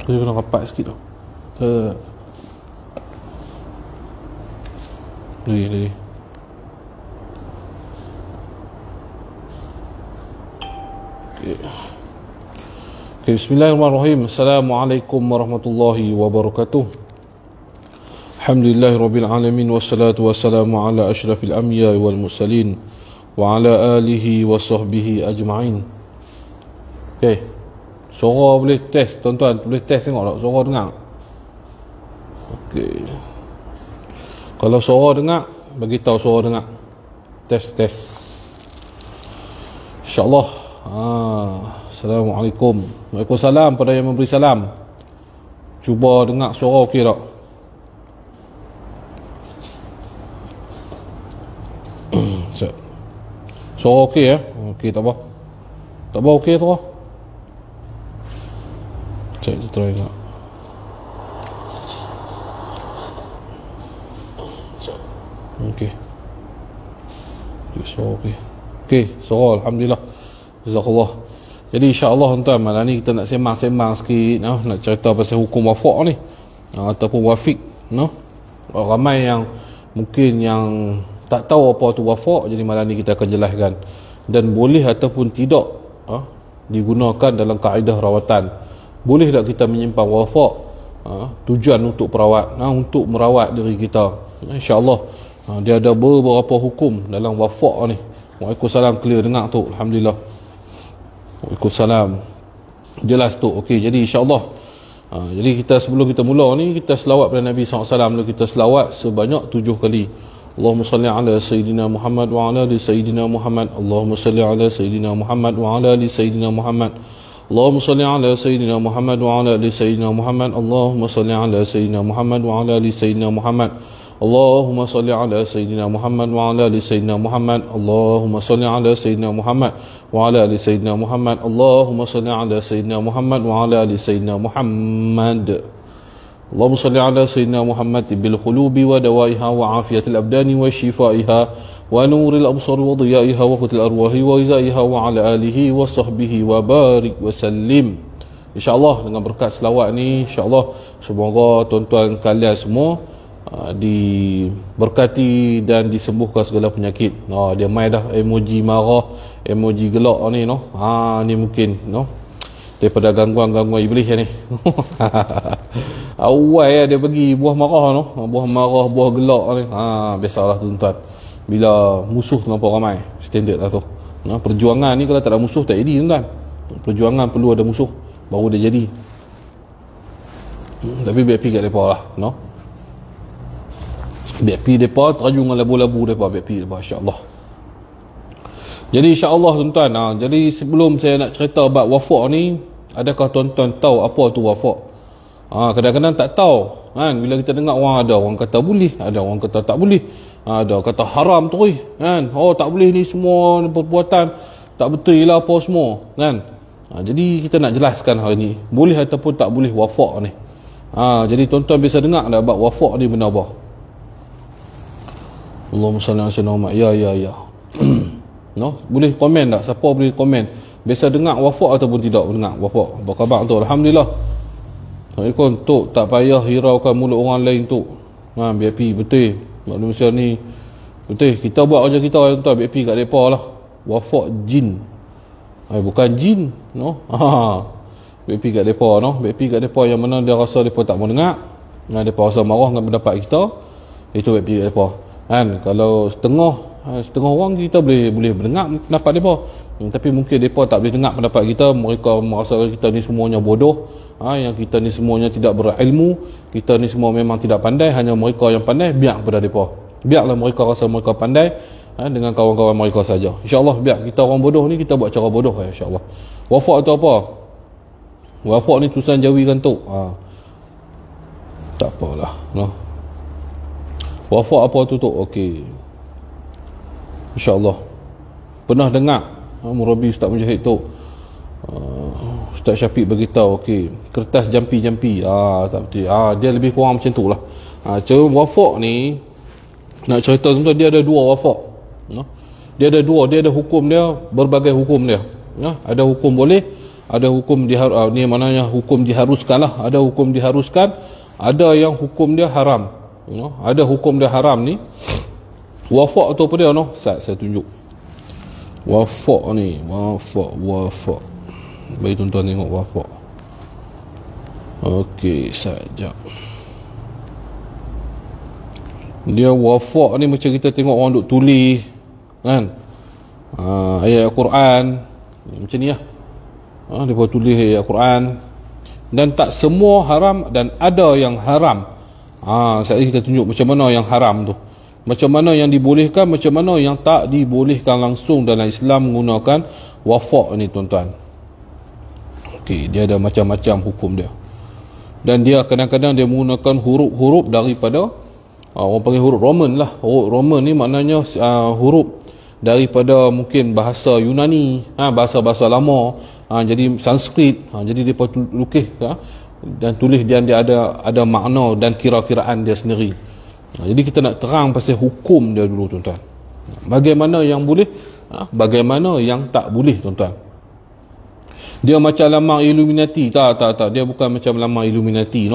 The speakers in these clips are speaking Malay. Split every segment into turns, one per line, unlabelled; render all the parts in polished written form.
Dia kena rapat sikit tu. Lagi. Okay, bismillahirrahmanirrahim. Assalamualaikum warahmatullahi wabarakatuh. Alhamdulillahirabbil alamin wassalatu wassalamu ala asyrafil anbiya'i wal mursalin wa ala alihi wa sahbihi ajma'in. Okay. Suara boleh test, tuan-tuan, boleh test tengok tak suara dengar. Okey. Kalau suara dengar, bagi tahu suara dengar. Test. Insya-Allah. Assalamualaikum. Waalaikumsalam pada yang memberi salam. Cuba dengar suara okey tak? Suara okey ya? Okey, tak apa. Tak apa, okey tu. Cek tu try nak. Okey. Suara okey. Okey, suara alhamdulillah. Jazakallah. Jadi insya-Allah tuan-tuan, malam ni kita nak sembang-sembang sikit, nak cerita pasal hukum wafak ni, ataupun wafik, ramai yang mungkin yang tak tahu apa tu wafak, jadi malam ni kita akan jelaskan. Dan boleh ataupun tidak digunakan dalam kaedah rawatan. Boleh tak kita menyimpan wafak tujuan untuk perawat, untuk merawat diri kita. InsyaAllah dia ada beberapa hukum dalam wafak ni. Waalaikumsalam, clear dengar tu, alhamdulillah. Waalaikumsalam, jelas tu. Okey, jadi insyaAllah jadi kita sebelum kita mula ni, kita selawat pada Nabi SAW. Kita selawat sebanyak 7 kali. Allahumma salli ala Sayyidina Muhammad wa ala ali Sayyidina Muhammad. Allahumma salli ala Sayyidina Muhammad wa ala ali Sayyidina Muhammad. Allahumma salli ala Sayyidina Muhammad wa ala ali Sayyidina Muhammad. Allahumma salli ala Sayyidina Muhammad wa ala ali Sayyidina Muhammad. Allahumma salli ala Sayyidina Muhammad wa ala ali Sayyidina Muhammad. Allahumma salli ala Sayyidina Muhammad wa ala ali Sayyidina Muhammad. Allahumma salli ala Sayyidina Muhammad wa ala ali Sayyidina Muhammad. Allahumma salli ala Sayyidina Muhammad bil qulubi wa dawaiha wa afiyatil abdani wa shifaiha wa nuril absar wa dhiyaiha wa qutil arwahi wa izaiha wa ala alihi wa sahbihi wa barik wa sallim. InsyaAllah dengan berkat selawat ni, InsyaAllah semoga tuan-tuan kalian semua diberkati dan disembuhkan segala penyakit. Dia main dah emoji marah, emoji gelak ni ni mungkin daripada gangguan-gangguan iblis ni. Awal dia bagi buah marah buah marah, buah gelak ni. Biasalah tuan-tuan, bila musuh terlampau ramai, standard lah tu. Perjuangan ni kalau tak ada musuh tak jadi tuan-tuan. Perjuangan perlu ada musuh baru dia jadi. Tapi BP kat depa lah, BP depa teraju dengan labu-labu depa, BP depa, insya-Allah. Jadi insya-Allah tuan-tuan, jadi sebelum saya nak cerita bab wafak ni, adakah tuan-tuan tahu apa tu wafak? Kadang-kadang tak tahu kan. Bila kita dengar ada orang kata boleh, ada orang kata tak boleh, ada kata haram terus kan. Tak boleh ni semua perbuatan tak betul lah apa semua kan. Jadi kita nak jelaskan hari ni boleh ataupun tak boleh wafak ni. Jadi tuan-tuan bisa dengar tak bab wafak ni benda apa? Allahumma salli ala sayyidina Muhammad. Ya. Boleh komen tak? Siapa boleh komen? Biasa dengar wafak ataupun tidak dengar wafak? Apa khabar tu? Alhamdulillah. Assalamualaikum tu, tak payah hiraukan mulut orang lain tu. BP betul. Manusia ni betul. Kita buat kerja kita tuan-tuan, BP kat depa lah. Wafak jin. Bukan jin, BP kat depa BP kat depa yang mana dia rasa depa tak mau dengar. Depa rasa marah dengan pendapat kita. Itu BP kat depa. Kan kalau setengah orang kita boleh mendengar pendapat depa. Tapi mungkin depa tak boleh dengar pendapat kita. Mereka merasa kita ni semuanya bodoh, yang kita ni semuanya tidak berilmu, kita ni semua memang tidak pandai, hanya mereka yang pandai. Biar kepada depa, biarlah mereka rasa mereka pandai dengan kawan-kawan mereka saja. InsyaAllah biar kita orang bodoh ni kita buat cara bodoh insyaAllah. Wafak tu apa? Wafak ni tulisan Jawi kan tu. Tak apalah. Wafak apa tu? Okey. InsyaAllah. Pernah dengar Murabi Ustaz Mujahid tu, Ustaz Syafiq beritahu, okey, kertas jampi-jampi. Tak betul. Dia lebih kurang macam tu lah. Cara wafak ni, nak cerita tuan-tuan, dia ada dua wafak. Dia ada dua, dia ada hukum dia, berbagai hukum dia. Ada hukum boleh, ada hukum ni maknanya hukum diharuskan lah, ada hukum diharuskan, ada yang hukum dia haram. Ada hukum dia haram ni. Wafak tu apa dia saya tunjuk. Wafak ni, wafak. Bagi tuan-tuan tengok wafak. Okey, sekejap. Dia wafak ni macam kita tengok orang duk tulis kan, ayat Al-Quran macam ni lah. Dia tulis ayat Al-Quran, dan tak semua haram, dan ada yang haram. Sekali kita tunjuk macam mana yang haram tu, macam mana yang dibolehkan, macam mana yang tak dibolehkan langsung dalam Islam menggunakan wafak ni tuan-tuan. Okey, dia ada macam-macam hukum dia, dan dia kadang-kadang dia menggunakan huruf-huruf daripada orang panggil huruf Roman lah. Huruf Roman ni maknanya huruf daripada mungkin bahasa Yunani, bahasa-bahasa lama, jadi Sanskrit, jadi dia lukis dan tulis, dia ada makna dan kira-kiraan dia sendiri. Jadi kita nak terang pasal hukum dia dulu tuan-tuan, bagaimana yang boleh, bagaimana yang tak boleh tuan-tuan. Dia macam lamang Illuminati, tak, dia bukan macam lamang Illuminati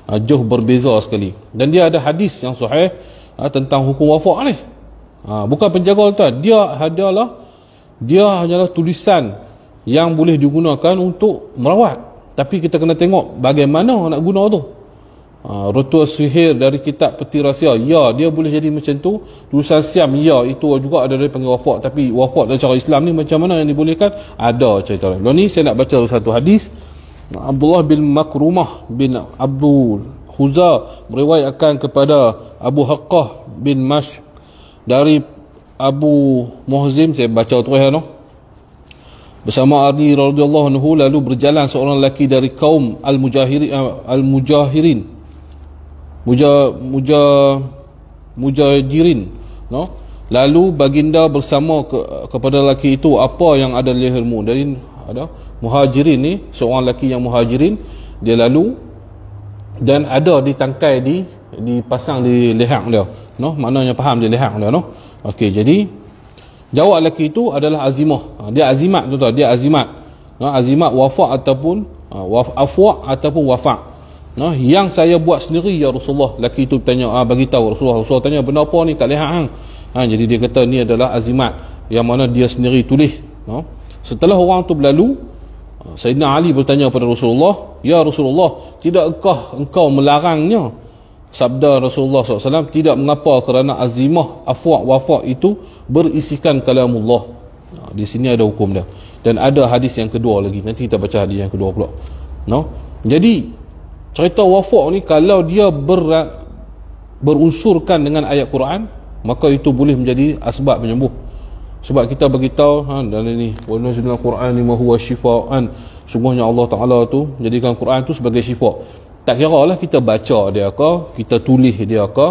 jauh berbeza sekali. Dan dia ada hadis yang sahih tentang hukum wafak ni. Bukan penjaga tuan, dia hanyalah tulisan yang boleh digunakan untuk merawat. Tapi kita kena tengok bagaimana nak guna tu. Rotua sihir dari kitab peti rahsia, ya, dia boleh jadi macam tu. Tulisan siam, ya, itu juga ada dari panggil wafak. Tapi wafak dalam cara Islam ni macam mana yang dibolehkan, ada cerita lain. Lalu ni saya nak baca satu hadis. Abdullah bin Makrumah bin Abdul Khuza meriwayatkan kepada Abu Haqqah bin Mash dari Abu Muhzim, saya baca terus bersama Ali radhiyallahu anhu, lalu berjalan seorang lelaki dari kaum Al-Mujahirin Mujahirin, lalu baginda bersama kepada lelaki itu, apa yang ada di lehermu. Dari ada Muhajirin ni, seorang lelaki yang Muhajirin, dia lalu dan ada ditangkai dipasang di leher dia, maknanya faham di leher dia. Okey, jadi jawab lelaki itu adalah azimah. Dia azimat tuan-tuan, dia azimat. Azimat wafak ataupun afwa ataupun wafak. Yang saya buat sendiri ya Rasulullah. Lelaki itu bertanya, bagi tahu Rasulullah. Rasulullah tanya, benda apa ni kat leher hang? Jadi dia kata ni adalah azimat yang mana dia sendiri tulis. Setelah orang tu berlalu, Sayyidina Ali bertanya kepada Rasulullah, ya Rasulullah, tidakkah engkau melarangnya? Sabda Rasulullah SAW, tidak, mengapa? Kerana azimah, afwa, wafak itu berisikan kalamullah. Di sini ada hukum dia. Dan ada hadis yang kedua lagi, nanti kita baca hadis yang kedua pula. Jadi cerita wafak ni, kalau dia berunsurkan dengan ayat Quran, maka itu boleh menjadi asbab penyembuh. Sebab kita beritahu dalam ni, wa nazzalna Qur'an ma huwa shifaan, sungguhnya Allah Taala tu jadikan Quran tu sebagai syifa. Tak kira lah kita baca dia ke, kita tulis dia ke,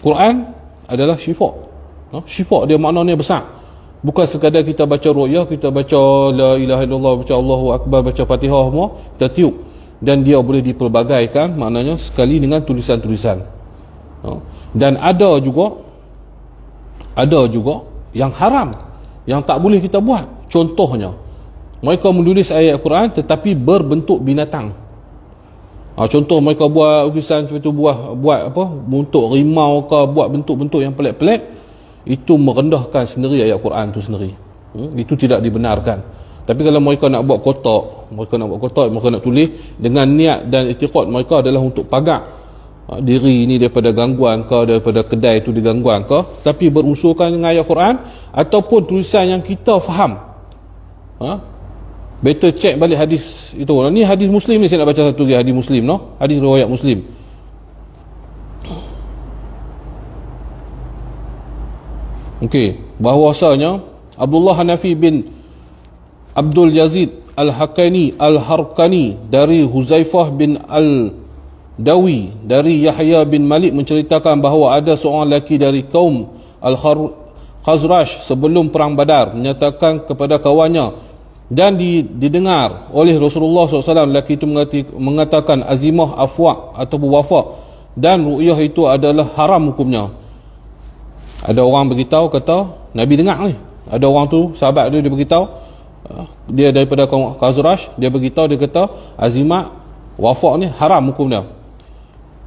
Quran adalah syifa. Syifa dia maknanya besar. Bukan sekadar kita baca ruqyah, kita baca la ilaha illallah, baca Allahu akbar, baca Fatihah semua, kita tiup. Dan dia boleh dipelbagaikan, maknanya sekali dengan tulisan-tulisan. Dan ada juga yang haram, yang tak boleh kita buat. Contohnya, mereka menulis ayat Quran tetapi berbentuk binatang. Contoh, mereka buat lukisan seperti itu, buat apa, bentuk rimau ke, buat bentuk-bentuk yang pelik-pelik. Itu merendahkan sendiri ayat Quran itu sendiri. Itu tidak dibenarkan. Tapi kalau mereka nak buat kotak, mereka nak tulis dengan niat dan i'tiqad mereka adalah untuk pagar diri ini daripada gangguan ke, daripada kedai itu digangguan ke, tapi berunsurkan dengan ayat Quran ataupun tulisan yang kita faham, better check balik hadis itu. Ni hadis Muslim ni, saya nak baca satu lagi hadis Muslim, hadis riwayat Muslim. Okey, bahawasanya Abdullah Hanafi bin Abdul Yazid Al-Hakani Al-Harkani dari Huzaifah bin Al-Dawi dari Yahya bin Malik menceritakan bahawa ada seorang lelaki dari kaum Al-Khazraj sebelum perang Badar menyatakan kepada kawannya, dan didengar oleh Rasulullah SAW, lelaki itu mengatakan azimah, afwa atau wafak dan ru'yah itu adalah haram hukumnya. Ada orang beritahu, kata Nabi dengar ni, ada orang tu sahabat dia beritahu, dia daripada kaum Khazraj, dia beritahu, dia kata Azimah wafak ni haram hukum dia.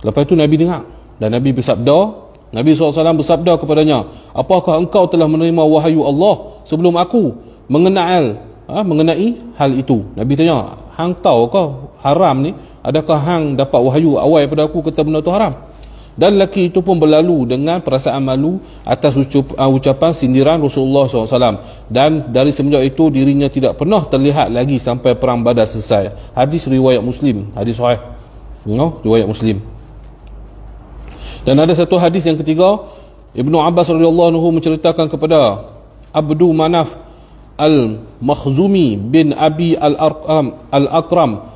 Lepas tu Nabi dengar dan Nabi bersabda, Nabi SAW bersabda kepadanya, apakah engkau telah menerima wahyu Allah sebelum aku mengenai hal itu? Nabi tanya, hang tahu kau haram ni? Adakah hang dapat wahyu awal daripada aku kata benda tu haram? Dan lelaki itu pun berlalu dengan perasaan malu atas ucapan sindiran Rasulullah SAW. Dan dari semenjak itu dirinya tidak pernah terlihat lagi sampai perang Badar selesai. Hadis riwayat Muslim, hadis sahih, riwayat Muslim. Dan ada satu hadis yang ketiga, Ibnu Abbas radhiyallahu anhu menceritakan kepada Abdu Manaf Al-Makhzumi bin Abi Al-Akram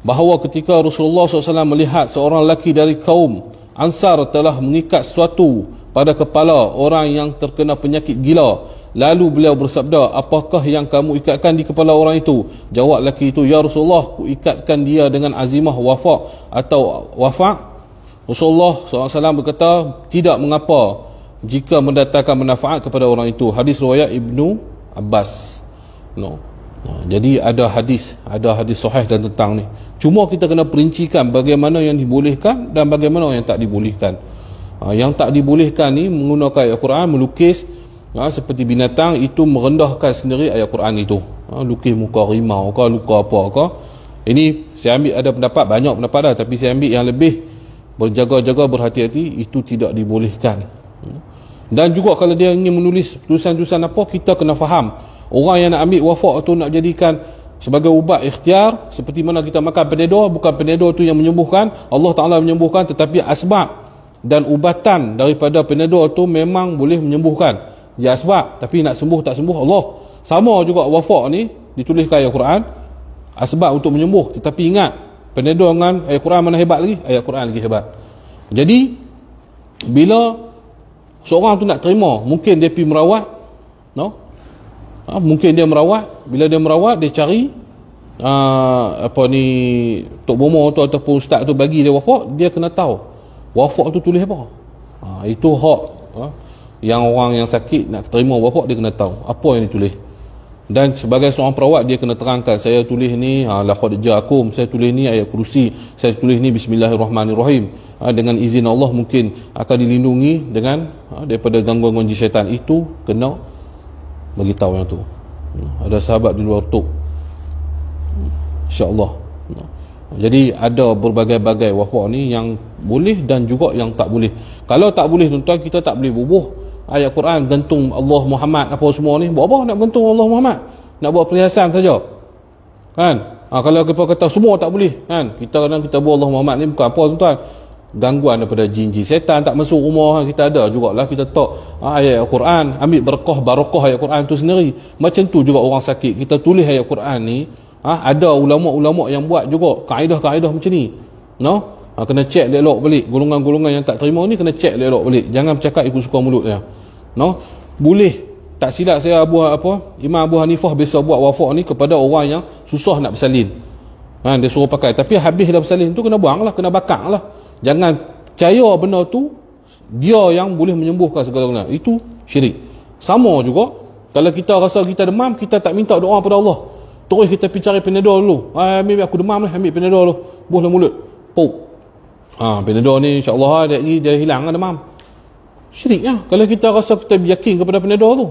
bahawa ketika Rasulullah SAW melihat seorang lelaki dari kaum Ansar telah mengikat sesuatu pada kepala orang yang terkena penyakit gila, lalu beliau bersabda, apakah yang kamu ikatkan di kepala orang itu? Jawab lelaki itu, ya Rasulullah, ku ikatkan dia dengan azimah wafak atau wafak. Rasulullah SAW berkata, tidak mengapa jika mendatangkan manfaat kepada orang itu. Hadis riwayat Ibnu Abbas. Jadi ada hadis sahih dan tentang ni. Cuma kita kena perincikan bagaimana yang dibolehkan dan bagaimana yang tak dibolehkan. Yang tak dibolehkan ni menggunakan ayat Quran, melukis seperti binatang, itu merendahkan sendiri ayat Quran itu. Lukis muka rimau ke, luka apa ke. Ini saya ambil, ada pendapat, banyak pendapat dah, tapi saya ambil yang lebih berjaga-jaga, berhati-hati, itu tidak dibolehkan. Dan juga kalau dia ingin menulis tulisan-tulisan apa, kita kena faham, orang yang nak ambil wafak tu nak jadikan sebagai ubat ikhtiar, seperti mana kita makan Panadol, bukan Panadol tu yang menyembuhkan, Allah Ta'ala menyembuhkan, tetapi asbab dan ubatan daripada Panadol tu memang boleh menyembuhkan. Dia asbab, tapi nak sembuh tak sembuh Allah. Sama juga wafak ni dituliskan ayat Quran, asbab untuk menyembuh, tetapi ingat, Panadol dengan ayat Quran mana hebat lagi? Ayat Quran lagi hebat. Jadi bila seorang tu nak terima, mungkin dia pergi merawat, mungkin dia merawat, bila dia merawat, dia cari Tok Bomo tu ataupun ustaz tu bagi dia wafak, dia kena tahu wafak tu tulis apa. Itu hak yang orang yang sakit nak terima wafak, dia kena tahu apa yang ditulis. Dan sebagai seorang perawat, dia kena terangkan, saya tulis ni laqad ja'akum, saya tulis ni ayat kursi, saya tulis ni bismillahirrahmanirrahim, dengan izin Allah mungkin akan dilindungi dengan daripada gangguan-gangguan jin syaitan. Itu kena bagi tahu yang tu. Ada sahabat di luar tu, insya-Allah. Jadi ada berbagai-bagai wafak ni yang boleh dan juga yang tak boleh. Kalau tak boleh, tuan-tuan, kita tak boleh bubuh ayat Quran gantung Allah Muhammad apa semua ni. Buat apa nak gantung Allah Muhammad? Nak buat perhiasan saja, kan? Kalau kita kata semua tak boleh, kan, kita kadang kita buat Allah Muhammad ni bukan apa, tuan-tuan, gangguan daripada jin-jin setan tak masuk rumah kita. Ada jugalah kita tak ayat Quran, ambil barakah ayat Quran tu sendiri. Macam tu juga orang sakit, kita tulis ayat Quran ni, ada ulama-ulama yang buat juga kaedah-kaedah macam ni. Kena cek elok balik. Golongan-golongan yang tak terima ni kena cek elok balik, jangan bercakap ikut suka mulut dia. Boleh tak silap saya, Imam Abu Hanifah biasa buat wafak ni kepada orang yang susah nak bersalin, dia suruh pakai, tapi habis dah bersalin tu kena buang lah, kena bakar lah. Jangan percaya benda tu dia yang boleh menyembuhkan segala-galanya. Itu syirik. Sama juga kalau kita rasa kita demam, kita tak minta doa pada Allah, terus kita pergi cari Panadol dulu. Ambil aku demam lah, ambil Panadol dulu, buhlah mulut, pop. Panadol ni insya-Allah dia hilang kan demam. Syirik lah kalau kita rasa kita yakin kepada Panadol tu.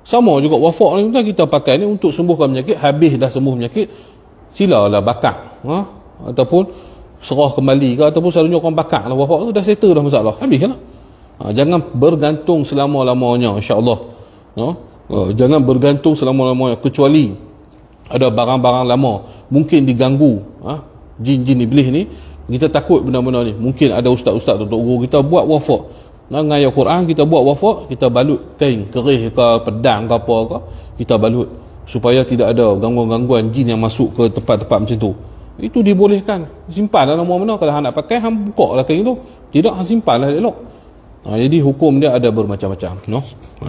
Sama juga wafak ni, kita pakai ni untuk sembuhkan penyakit, habis dah sembuh penyakit, silalah bakar, ataupun serah kembali ke, ataupun selalunya orang bakar lah wafak tu, dah settle dah masalah, habis lah. Jangan bergantung selama-lamanya, insya-Allah. Jangan bergantung selama-lamanya, kecuali ada barang-barang lama mungkin diganggu jin-jin iblis ni, kita takut benda-benda ni. Mungkin ada ustaz-ustaz atau guru kita buat wafak dengan ayat Quran, kita buat wafak, kita balut kain kerih ke, pedang ke apa ke, kita balut supaya tidak ada gangguan-gangguan jin yang masuk ke tempat-tempat macam tu. Itu dibolehkan. Simpan dalam mana-mana. Kalau hang nak pakai, hang buka lah kain tu. Tidak, hang simpan lah elok. Jadi hukum dia ada bermacam-macam,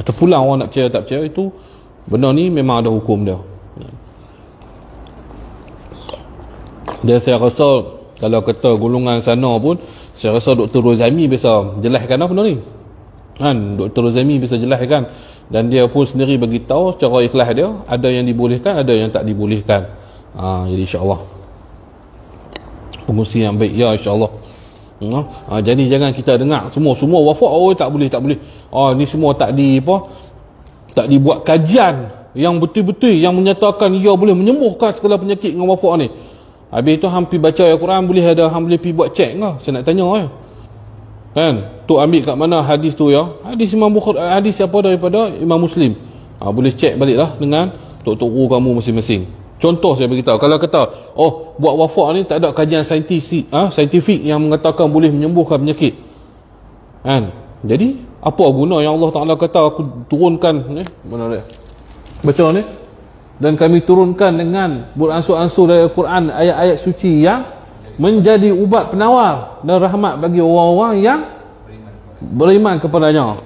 terpulang orang nak percaya tak percaya, itu benda ni memang ada hukum dia. Dan saya rasa kalau kata golongan sana pun, saya rasa Dr. Rozami biasa jelaskan apa benda ni, kan? Dr. Rozami biasa jelaskan dan dia pun sendiri bagi tahu secara ikhlas dia, ada yang dibolehkan, ada yang tak dibolehkan. Jadi insya-Allah pengurusi yang baik ya, insya-Allah. Jadi jangan kita dengar semua wafak, tak boleh. Ni semua tak dibuat kajian yang betul-betul yang menyatakan ia boleh menyembuhkan segala penyakit dengan wafak ni. Habis tu hampir baca ayat Quran, boleh pergi buat cek ke? Saya nak tanya kan, tu ambil kat mana hadis tu ya? Hadis Imam Bukhari, hadis apa daripada Imam Muslim. Boleh cek baliklah dengan doktor kamu masing-masing. Contoh saya beritahu, kalau kata buat wafak ni tak ada kajian saintifik yang mengatakan boleh menyembuhkan penyakit kan, jadi apa guna yang Allah Ta'ala kata aku turunkan mana dia baca ni, dan kami turunkan dengan beransur-ansur dari Al-Quran ayat-ayat suci yang menjadi ubat penawar dan rahmat bagi orang-orang yang beriman kepadanya.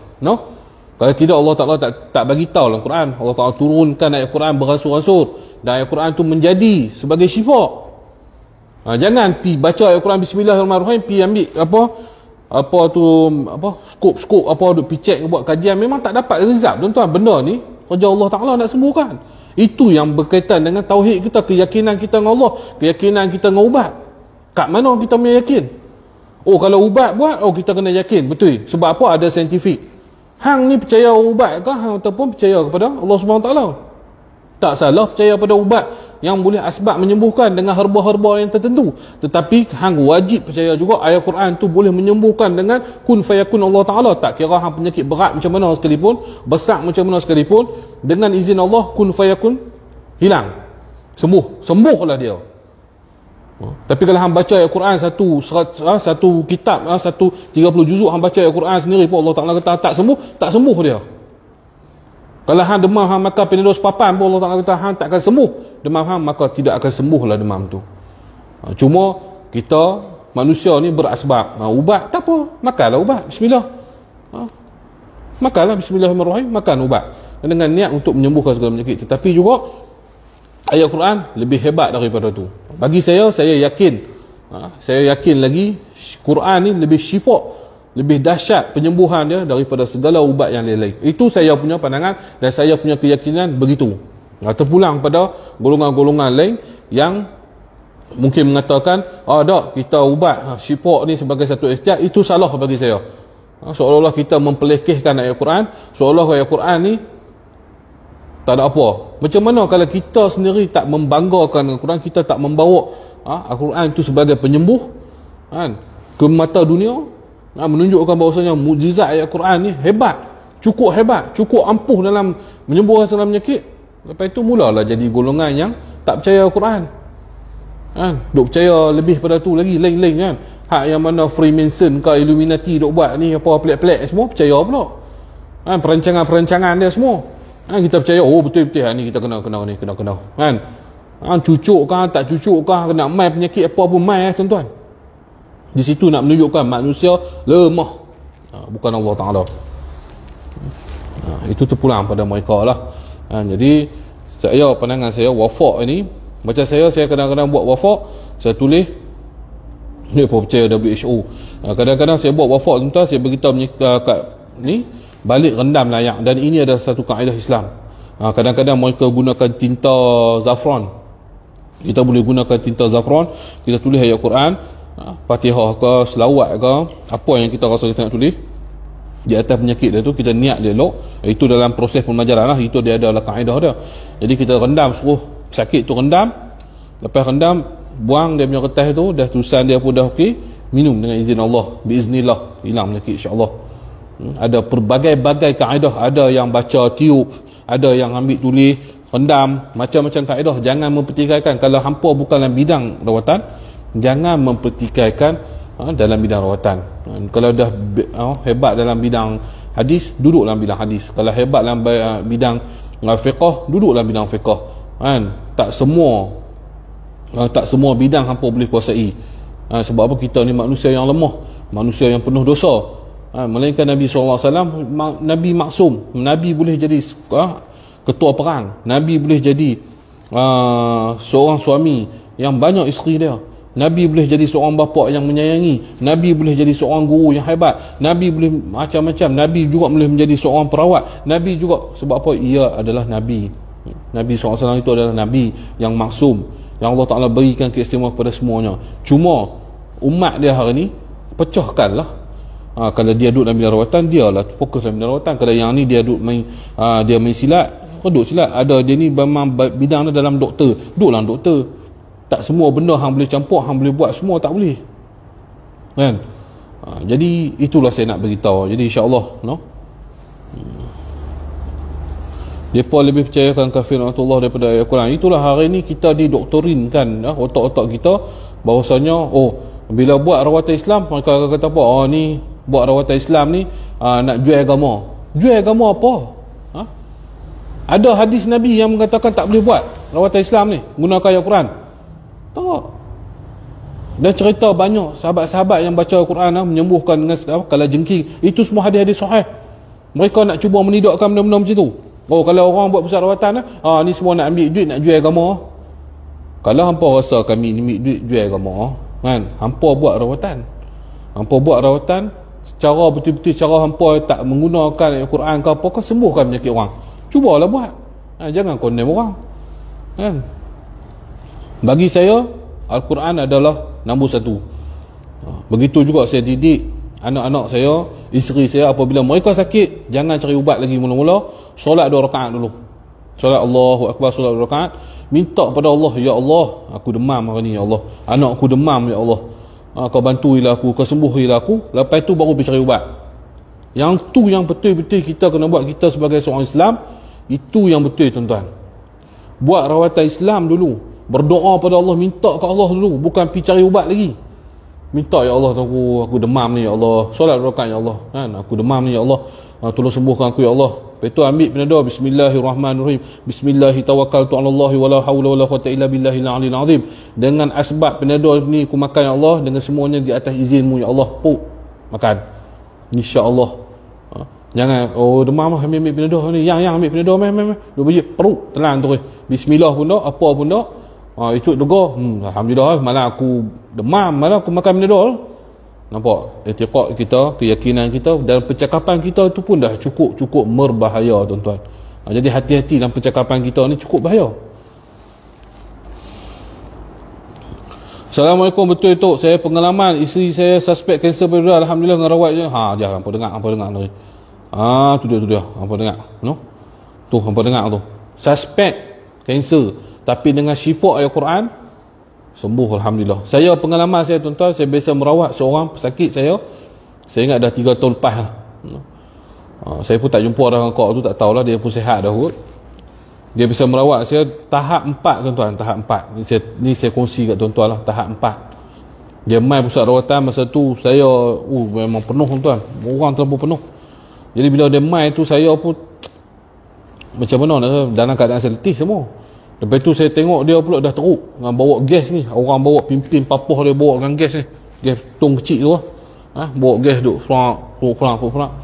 Kalau tidak Allah Ta'ala tak bagi tahu dalam Quran. Allah Ta'ala turunkan ayat Quran beransur-ansur, dan ayat Quran tu menjadi sebagai syifa. Jangan pi baca ayat Quran bismillahirrahmanirrahim, pi ambil skop duk pi check buat kajian, memang tak dapat result tuan-tuan. Benda ni kerja Allah Ta'ala nak sembuhkan. Itu yang berkaitan dengan tauhid kita, keyakinan kita dengan Allah, keyakinan kita dengan ubat. Kat mana kita punya yakin? Kalau ubat buat, kita kena yakin betul. Sebab apa? Ada saintifik. Hang ni percaya ubat ke ataupun percaya kepada Allah Subhanahu Taala? Tak salah percaya pada ubat yang boleh asbab menyembuhkan dengan herba-herba yang tertentu, tetapi hang wajib percaya juga ayat Quran tu boleh menyembuhkan dengan kun fayakun Allah Taala. Tak kira hang penyakit berat macam mana sekalipun, besar macam mana sekalipun, dengan izin Allah kun fayakun hilang, sembuhlah dia. Tapi kalau hang baca ayat Quran satu kitab 30 juzuk, hang baca ayat Quran sendiri pun Allah Taala kata tak sembuh dia. Kalau hang demam, hang makan Panadol sepapan pun Allah Taala kata hang takkan sembuh demam hang, maka tidak akan sembuhlah demam tu. Cuma kita manusia ni berasbab. Ubat tak apa, makanlah ubat, bismillah. Makanlah bismillahirrahmanirrahim, makan ubat dengan niat untuk menyembuhkan segala penyakit. Tetapi juga ayat Quran lebih hebat daripada tu. Bagi saya yakin, saya yakin lagi Quran ni lebih syifa, lebih dahsyat penyembuhan dia daripada segala ubat yang lain-lain. Itu saya punya pandangan dan saya punya keyakinan begitu. Terpulang pada golongan-golongan lain yang mungkin mengatakan tak, kita ubat syifa ni sebagai satu ikhtiar, itu salah bagi saya. Seolah-olah kita mempelekehkan ayat Quran, seolah ayat Quran ni tak ada apa. Macam mana kalau kita sendiri tak membanggakan Al-Quran, kita tak membawa Al-Quran itu sebagai penyembuh ke mata dunia, menunjukkan bahawasanya mukjizat ayat Quran ni hebat, cukup ampuh dalam menyembuhkan segala penyakit. Lepas itu mulalah jadi golongan yang tak percaya Al-Quran, duk percaya lebih pada tu lagi, lain-lain kan. Hak yang mana Freemason ke Illuminati duk buat ni apa pelik-pelik semua percaya pula. Perancangan-perancangan dia semua kita percaya, betul-betul ni kita kena kan. Cucuk kah tak cucuk kah, kena mai penyakit apa pun mai tuan-tuan. Di situ nak menunjukkan manusia lemah, bukan Allah Ta'ala. Itu terpulang pada mereka lah. Jadi pandangan saya wafak ni, macam saya kadang-kadang buat wafak, saya tulis ni apa percaya WHO. Kadang-kadang saya buat wafak tuan-tuan, saya beritahu kat ni balik rendam layak, dan ini adalah satu kaedah Islam. Kadang-kadang mereka gunakan tinta zafran, kita boleh gunakan tinta zafran, kita tulis ayat Quran, Fatihah ke selawat ke apa yang kita rasa kita nak tulis di atas penyakit dia tu, kita niat dia elok. Itu dalam proses pembelajaran lah, itu dia adalah kaedah dia. Jadi kita rendam, suruh sakit tu rendam, lepas rendam buang dia punya kertas tu, dah tulisan dia pun dah okey, minum dengan izin Allah, biiznillah, hilang penyakit insya-Allah. Ada pelbagai-bagai kaedah, ada yang baca tiup, ada yang ambil tulis, rendam, macam-macam kaedah. Jangan mempertikaikan. Kalau hampa bukan dalam bidang rawatan, jangan mempertikaikan dalam bidang rawatan. Kalau dah hebat dalam bidang hadis, duduk dalam bidang hadis. Kalau hebat dalam bidang fiqh, duduk dalam bidang fiqh. Tak semua bidang hampa boleh kuasai. Sebab apa? Kita ni manusia yang lemah, manusia yang penuh dosa. Melainkan Nabi SAW, Nabi maksum. Nabi boleh jadi ketua perang, Nabi boleh jadi seorang suami yang banyak isteri dia. Nabi boleh jadi seorang bapa yang menyayangi, Nabi boleh jadi seorang guru yang hebat, Nabi boleh macam-macam, Nabi juga boleh menjadi seorang perawat, Nabi juga, sebab apa? Ia adalah Nabi. Nabi SAW itu adalah Nabi yang maksum, yang Allah Ta'ala berikan keistimewaan kepada semuanya. Cuma umat dia hari ni pecahkan lah. Kalau dia duduk dalam bilik rawatan, dia lah fokus dalam bilik rawatan. Kalau yang ni dia duduk main dia main silat, duduk silat. Ada dia ni memang bidang dia dalam doktor, duduk dalam doktor. Tak semua benda hang boleh campur, hang boleh buat semua, tak boleh kan. Jadi itulah saya nak beritahu. Jadi insya-Allah mereka lebih percayakan kafir Allah daripada ayat Quran. Itulah hari ni kita didoktorinkan otak-otak kita bahawasanya bila buat rawatan Islam, mereka akan kata apa? Ni buat rawatan Islam ni nak jual agama. Jual agama apa? Ada hadis Nabi yang mengatakan tak boleh buat rawatan Islam ni gunakan ayat Quran? Tak. Dan cerita banyak sahabat-sahabat yang baca Al-Quran menyembuhkan dengan kalau jengking. Itu semua hadis-hadis sahih. Mereka nak cuba menidakkan benda-benda macam tu. Kalau orang buat pusat rawatan ni semua nak ambil duit, nak jual agama. Kalau hampa rasa kami ni ambil duit jual agama kan, hampa buat rawatan. Hampa buat rawatan secara betul-betul, cara hampa tak menggunakan Al-Quran ke apa, kau sembuhkan penyakit orang. Cubalah buat. Jangan condemn orang kan. Bagi saya Al-Quran adalah nombor satu. Begitu juga saya didik anak-anak saya, isteri saya, apabila mereka sakit, jangan cari ubat lagi mula-mula. Solat 2 rakaat dulu. Solat Allahu Akbar, solat 2 rakaat. Minta pada Allah, ya Allah, aku demam hari ni, ya Allah. Anak aku demam, ya Allah. Kau bantuilah aku, kau sembuhilah aku. Lepas tu baru pergi cari ubat. Yang tu yang betul-betul kita kena buat, kita sebagai seorang Islam. Itu yang betul, tuan-tuan. Buat rawatan Islam dulu. Berdoa pada Allah, minta ke Allah dulu, bukan pergi cari ubat lagi. Minta, ya Allah, aku demam ni, ya Allah. Solat 2 rakaat, ya Allah kan, aku demam ni, ya Allah. Tolong sembuhkan aku, ya Allah. Lepas tu ambil Panadol, bismillahirrahmanirrahim, bismillahi tawakkaltu 'ala Allah wala haula wala quwwata illa billahil aliyil azim. Dengan asbab Panadol ni aku makan, ya Allah, dengan semuanya di atas izinmu, ya Allah. Puk makan, insya-Allah. Jangan demam ambil Panadol ni, yang ambil Panadol meh 2 biji perut telan terus. Bismillah pun dak, apa pun dak. Itu dega, alhamdulillah, malah aku demam, malah aku makan Panadol. Nampak i'tiqad kita, keyakinan kita dan percakapan kita itu pun dah cukup berbahaya, tuan-tuan. Jadi hati-hati dalam percakapan kita ni, cukup bahaya. Assalamualaikum, betul Tok, saya pengalaman isteri saya suspek kanser payudara, alhamdulillah dengan rawat je. Hampa dengar ni. Tu dia hampa dengar tu, hampa dengar tu, suspek kanser tapi dengan syifa ayat Quran sembuh, alhamdulillah. Saya pengalaman saya, tuan-tuan, saya biasa merawat seorang pesakit saya ingat dah 3 tahun lepas lah. Saya pun tak jumpa dah dengan kau tu, tak tahulah dia pun sihat dah kot. Dia bisa merawat saya tahap 4, tuan-tuan, tahap 4 ni saya kongsi kat tuan-tuan lah, tahap 4. Dia main pusat rawatan masa tu saya memang penuh, tuan-tuan, orang terlalu penuh. Jadi bila dia main tu, saya pun macam mana dalam keadaan saya letih semua. Lepas tu saya tengok dia pula dah teruk dengan bawa gas ni. Orang bawa pimpin papoh dia bawa dengan gas ni, gas tong kecil tu bawa gas duk pulang.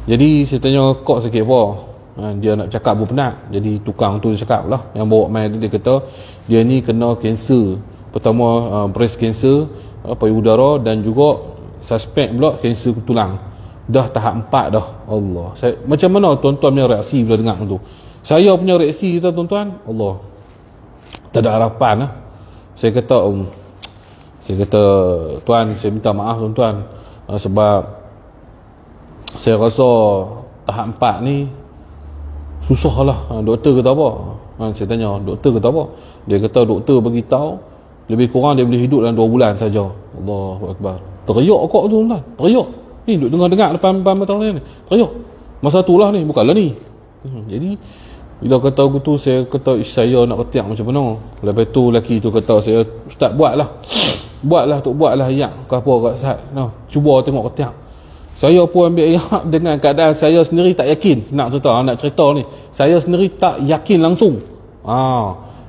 Jadi saya tanya kok sikit apa. Dia nak cakap pun penat. Jadi tukang tu dia cakap lah, yang bawa main tu, dia kata dia ni kena kanser. Pertama breast cancer, payudara, dan juga suspek pula kanser tulang. Dah tahap 4 dah. Allah, macam mana tuan-tuan punya reaksi bila dengar tu? Saya punya reaksi kita, tuan-tuan, Allah, tak ada harapan lah. Saya kata tuan, saya minta maaf, tuan-tuan, sebab saya rasa tahap 4 ni susah lah. Doktor kata apa? Saya tanya, doktor kata apa? Dia kata doktor beritahu lebih kurang dia boleh hidup dalam 2 bulan saja. Allahu Akbar. Teriak kok tu, tuan-tuan, teriak. Ni duk dengar depan mata orang ni, teriak. Masa tu lah ni, bukanlah ni. Jadi bila kata aku tu, saya kata saya nak ketiak macam mana. Lepas tu lelaki tu kata saya, ustaz buatlah tok, buatlah ayak ke apa kat Sat, cuba tengok ketiak. Saya pun ambil ayak dengan keadaan saya sendiri tak yakin. Nak cerita ni, saya sendiri tak yakin langsung.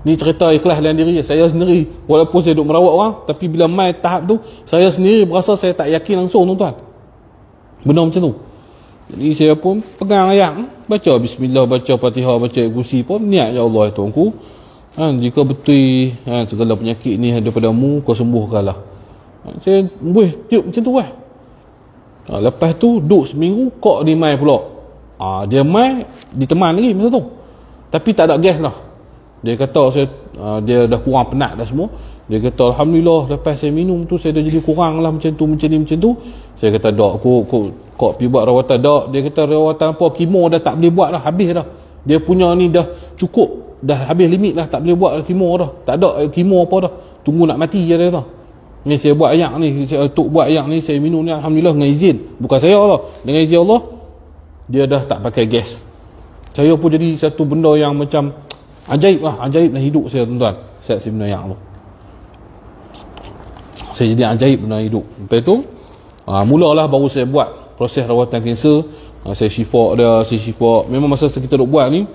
Ni cerita ikhlas dalam diri saya sendiri. Walaupun saya duk merawat orang, tapi bila main tahap tu, saya sendiri berasa saya tak yakin langsung, tuan-tuan, benda macam tu. Jadi saya pun pegang ayat, baca bismillah, baca Fatihah, baca kursi pun, niat, ya Allah, tuanku, Jika betul segala penyakit ni daripada mu, kau sembuhkanlah. Saya boleh tiup macam tu kan. Lepas tu duduk seminggu, kok dia mai pula. Dia mai diteman lagi masa tu, tapi tak ada gas lah. Dia kata dia dah kurang penat dah semua. Dia kata alhamdulillah lepas saya minum tu saya dah jadi kurang lah macam tu. Saya kata dok kok pergi buat rawatan. Dok, dia kata rawatan apa, kemo dah tak boleh buat dah, habis dah. Dia punya ni dah cukup, dah habis limit lah, tak boleh buat kemo dah. Tak ada kemo apa dah, tunggu nak mati je dia kata. Ni saya buat ayak ni, Tok buat ayak ni, saya minum ni alhamdulillah dengan izin, bukan saya Allah, dengan izin Allah dia dah tak pakai gas. Saya pun jadi satu benda yang macam ajaib lah hidup saya, tuan-tuan. Saya minum ayak tu, saya jadi ajaib benar hidup. Lepas tu mulalah baru saya buat proses rawatan kanser. Saya syifa dia, memang masa kita duk buat ni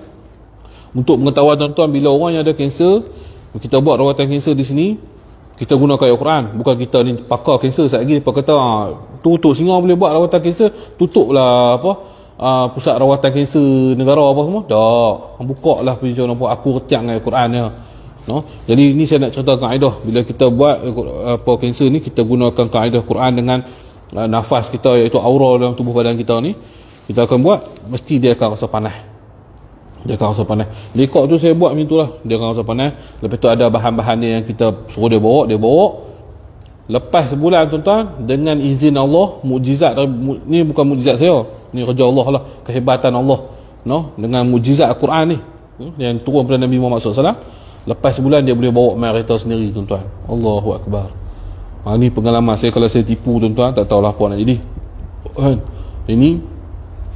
untuk pengetahuan tuan-tuan, bila orang yang ada kanser, kita buat rawatan kanser di sini, kita gunakan ayat Quran. Bukan kita ni pakar kanser sekejap lagi depa kata tutup singa boleh buat rawatan kanser, tutuplah pusat rawatan kanser negara apa semua. Tak, buka lah punya nampak aku retiak dengan ayat Quran dia. Jadi ni saya nak cerita kaedah, bila kita buat kanser ni, kita gunakan kaedah Quran dengan nafas kita, iaitu aura dalam tubuh badan kita ni. Kita akan buat, mesti dia akan rasa panas. Lekok tu saya buat macam tu lah, dia akan rasa panas. Lepas tu ada bahan-bahan dia yang kita suruh dia bawa. Lepas sebulan tuan-tuan, dengan izin Allah, mukjizat ni bukan mukjizat saya, ni kerja Allah lah, kehebatan Allah, dengan mukjizat Al-Quran ni yang turun pada Nabi Muhammad SAW. Lepas sebulan dia boleh bawa main kereta sendiri tuan-tuan. Allahu Akbar. Ni pengalaman saya. Kalau saya tipu tuan-tuan, tak tahulah apa nak jadi. Ini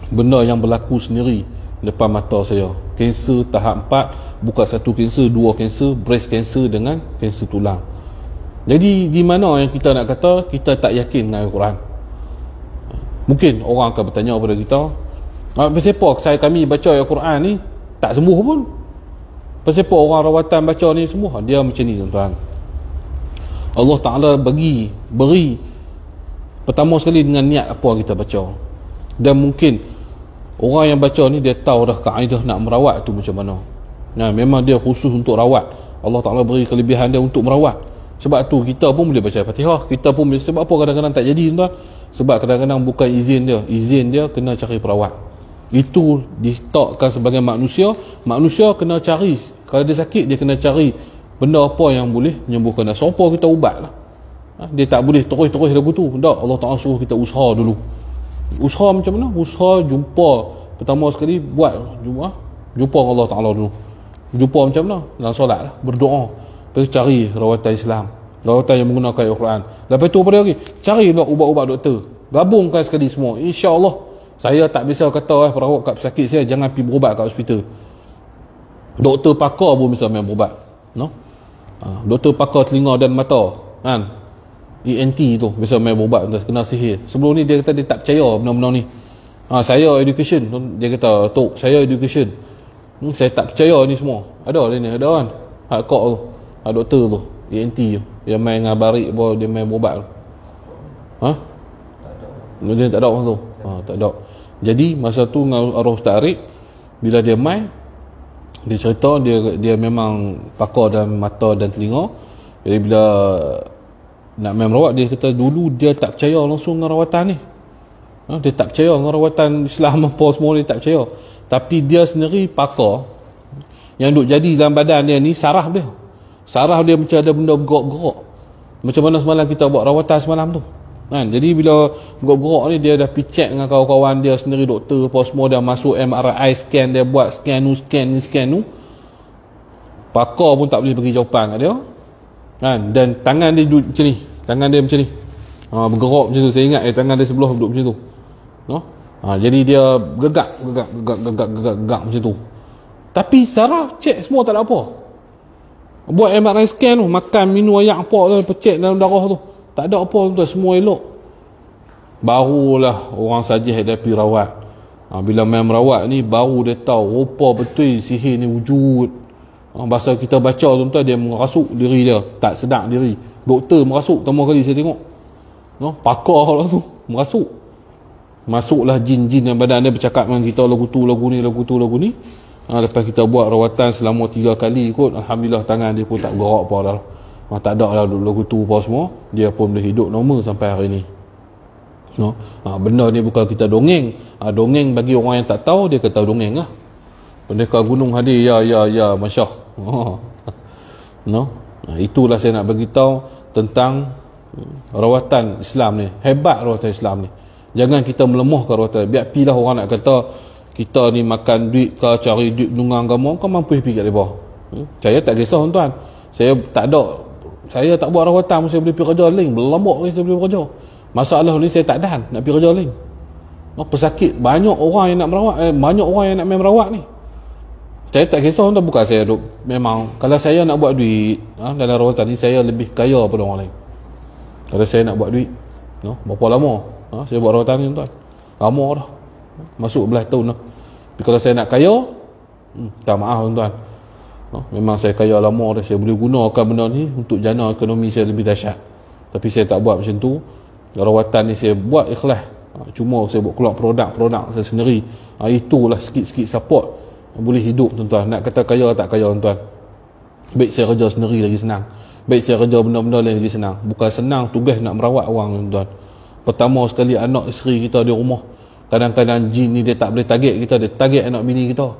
benda yang berlaku sendiri depan mata saya. Kanser tahap 4, bukan satu kanser, 2 kanser, breast cancer dengan kanser tulang. Jadi di mana yang kita nak kata kita tak yakin dengan Al-Quran? Mungkin orang akan bertanya kepada kita, pasal apa kami baca Al-Quran ni tak sembuh pun? Pasal apa orang rawatan baca ni semua? Dia macam ni tuan-tuan. Allah Ta'ala beri pertama sekali dengan niat apa kita baca. Dan mungkin orang yang baca ni dia tahu dah kaedah nak merawat tu macam mana. Memang dia khusus untuk rawat. Allah Ta'ala beri kelebihan dia untuk merawat. Sebab tu kita pun boleh baca Fatihah. Kita pun boleh, sebab apa kadang-kadang tak jadi tuan? Sebab kadang-kadang bukan izin dia kena cari perawat. Itu diletakkan sebagai manusia kena cari, kalau dia sakit dia kena cari benda apa yang boleh menyembuhkan dia. Siapa kita ubat lah. Dia tak boleh terus lagu tu. Tak, Allah Ta'ala suruh kita usaha dulu. Usaha macam mana? Usaha jumpa, pertama sekali buat jumpa Allah Ta'ala dulu. Jumpa macam mana? Dalam solat lah, berdoa. Lepas tu cari rawatan Islam, rawatan yang menggunakan Al-Quran. Lepas tu apa lagi? Cari ubat-ubat doktor, gabungkan sekali semua. InsyaAllah. Saya tak bisa kata perawat kat pesakit saya jangan pergi berubat kat hospital. Doktor pakar pun bisa main berubat. Doktor pakar telinga dan mata kan, ENT tu bisa main berubat kena sihir. Sebelum ni dia kata dia tak percaya benda-benda ni. Saya education, dia kata Tok saya education, saya tak percaya ni semua. Ada ni ada kan kak tu, doktor tu ENT tu dia main dengan barik apa, dia main berubat tu. Dia tak ada masa tu. Tak ada. Jadi masa tu dengan arwah Ustaz Arif, bila dia main, dia cerita dia memang pakar dalam mata dan telinga. Jadi bila nak main merawat, dia kata dulu dia tak percaya langsung dengan rawatan ni. Dia tak percaya dengan rawatan Islam apa semua, dia tak percaya. Tapi dia sendiri pakar yang duk jadi dalam badan dia ni, saraf dia macam ada benda bergerak-gerak. Macam mana semalam kita buat rawatan semalam tu jadi bila bergerak ni, dia dah pergi check dengan kawan-kawan dia sendiri, doktor apa semua, dah masuk MRI scan, dia buat scan tu. Pakar pun tak boleh bagi jawapan kat dia dan tangan dia duduk macam ni, bergerak macam tu. Saya ingat tangan dia sebelah duduk macam tu. Jadi dia gegak macam tu. Tapi saraf check semua tak ada apa. Buat MRI scan tu, makan minum ayak apa tu, pecek dalam darah tu, tak ada apa tu, semua elok. Barulah orang sajih dia pergi rawat. Bila main merawat ni, baru dia tahu rupa betul sihir ni wujud. Bahasa kita baca tuan-tuan, dia merasuk diri dia, tak sedar diri. Doktor merasuk, pertama kali saya tengok. Pakar lah tu, merasuk. Masuklah jin-jin dalam badan dia, bercakap dengan kita lagu tu, lagu ni. Lepas kita buat rawatan selama 3 kali kot, alhamdulillah tangan dia pun tak bergerak apa dah. Tak ada lah duduk kutu apa semua. Dia pun boleh hidup normal sampai hari ni. Benda ni bukan kita dongeng. Dongeng bagi orang yang tak tahu, dia kata dongeng lah. Pendekar gunung hadir, ya masyah. Itulah saya nak bagi tahu tentang rawatan Islam ni. Hebat rawatan Islam ni. Jangan kita melemahkan rawatan. Biar pilah orang nak kata kita ni makan duit ke, cari duit dengan agama, kau mampu pergi kat mereka. Saya tak kisah tuan. Saya tak buat rawatan, saya boleh pergi kerja lain. Berlambak saya boleh kerja. Masalah ni saya tak dah nak pergi kerja lain. Pesakit, banyak orang yang nak merawat, banyak orang yang nak main merawat ni. Saya tak kisah tuan, bukan saya duk, memang kalau saya nak buat duit dalam rawatan ni, saya lebih kaya daripada orang lain. Kalau saya nak buat duit, berapa lama saya buat rawatan ni tuan? Lama dah, masuk belah tahun dah. Tapi kalau saya nak kaya, tak maaf tuan, memang saya kaya lama dah. Saya boleh gunakan benda ni untuk jana ekonomi saya lebih dahsyat. Tapi saya tak buat macam tu. Rawatan ni saya buat ikhlas. Cuma saya buat keluar produk-produk saya sendiri. Itulah sikit-sikit support boleh hidup tuan-tuan. Nak kata kaya tak kaya tuan, baik saya kerja sendiri lagi senang, baik saya kerja benda-benda lain lagi senang. Bukan senang tugas nak merawat orang tuan. Pertama sekali anak isteri kita di rumah, kadang-kadang jin ni dia tak boleh target kita, dia target anak bini kita.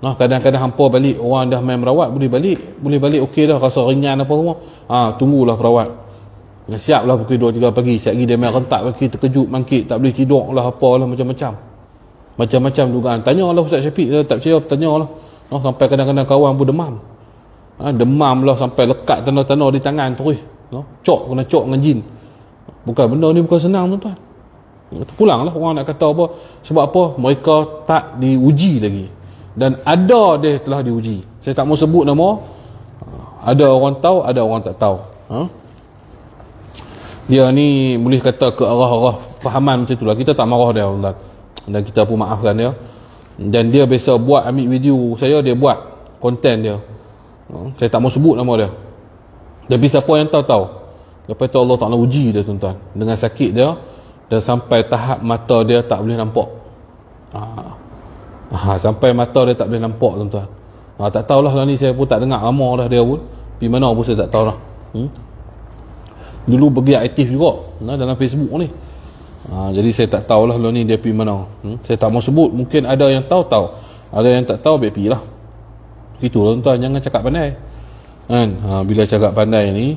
Kadang-kadang hampa balik, orang dah main merawat, boleh balik okey dah, rasa ringan apa semua. Tunggulah perawat. Siaplah pukul 2-3 pagi, siap lagi dia main rentak kaki, terkejut mangkit, tak boleh tidur lah, apalah, macam-macam dugaan. Tanyalah Ustaz Syafiq, tak percaya tanyalah. Sampai kadang-kadang kawan pun demam. Demam lah sampai lekat tanda-tanda di tangan terus. Kena cok dengan jin. Bukan, benda ni bukan senang tuan-tuan. Pulanglah orang nak kata apa. Sebab apa? Mereka tak diuji lagi. Dan ada dia telah diuji. Saya tak mau sebut nama. Ada orang tahu, ada orang tak tahu. Dia ni boleh kata ke arah-arah fahaman macam tu lah. Kita tak marah dia tuan-tuan, dan kita pun maafkan dia. Dan dia biasa buat, ambil video saya, dia buat konten dia. Saya tak mau sebut nama dia. Tapi siapa yang tahu. Lepas tu Allah Ta'ala uji dia tuan-tuan, dengan sakit dia, dan sampai tahap mata dia tak boleh nampak. Sampai mata dia tak boleh nampak tuan-tuan. Tak tahulah lah ni, saya pun tak dengar lama dah dia pun. Pergi mana pun saya tak tahu lah. Dulu bergiat aktif juga dalam Facebook ni. Jadi saya tak tahulah lah ni dia pergi mana. Saya tak mau sebut. Mungkin ada yang tahu. Ada yang tak tahu, baik pergi lah. Itulah tuan-tuan, jangan cakap pandai kan. Bila cakap pandai ni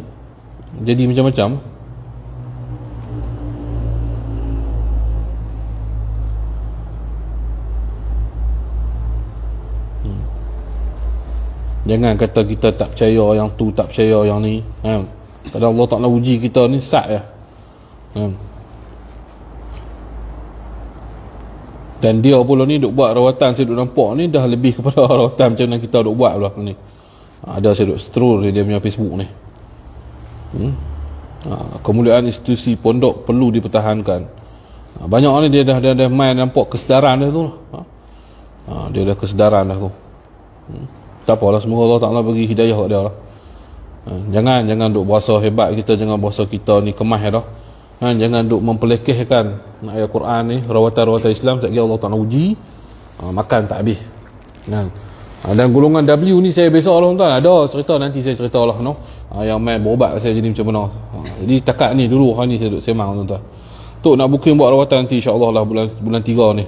jadi macam-macam. Jangan kata kita tak percaya yang tu, tak percaya yang ni kan. Kadang Allah Ta'ala uji kita ni sat ya kan. Dan dia pula ni duk buat rawatan, saya duk nampak ni dah lebih kepada rawatan macam mana kita duk buat pula ni. Ada saya duk scroll dia punya Facebook ni. Kemuliaan institusi pondok perlu dipertahankan. Banyak ni dia dah main nampak kesedaran dia tu. Dia dah kesedaran dah tu. Tak apalah, semoga Allah Ta'ala bagi hidayah kat dia lah. Jangan duk berasa hebat kita, jangan berasa kita ni kemas dah. Jangan duk mempelekehkan ayat Quran ni, rawatan-rawatan Islam. Sekali Allah Ta'ala uji, makan tak habis. Dan golongan W ni saya besar lah tuan. Ada cerita, nanti saya cerita lah yang main berubat saya jadi macam mana. Jadi takat ni dulu hari ni saya duk semang tuan-tuan. Tok nak booking buat rawatan nanti insya-Allah lah bulan 3 ni.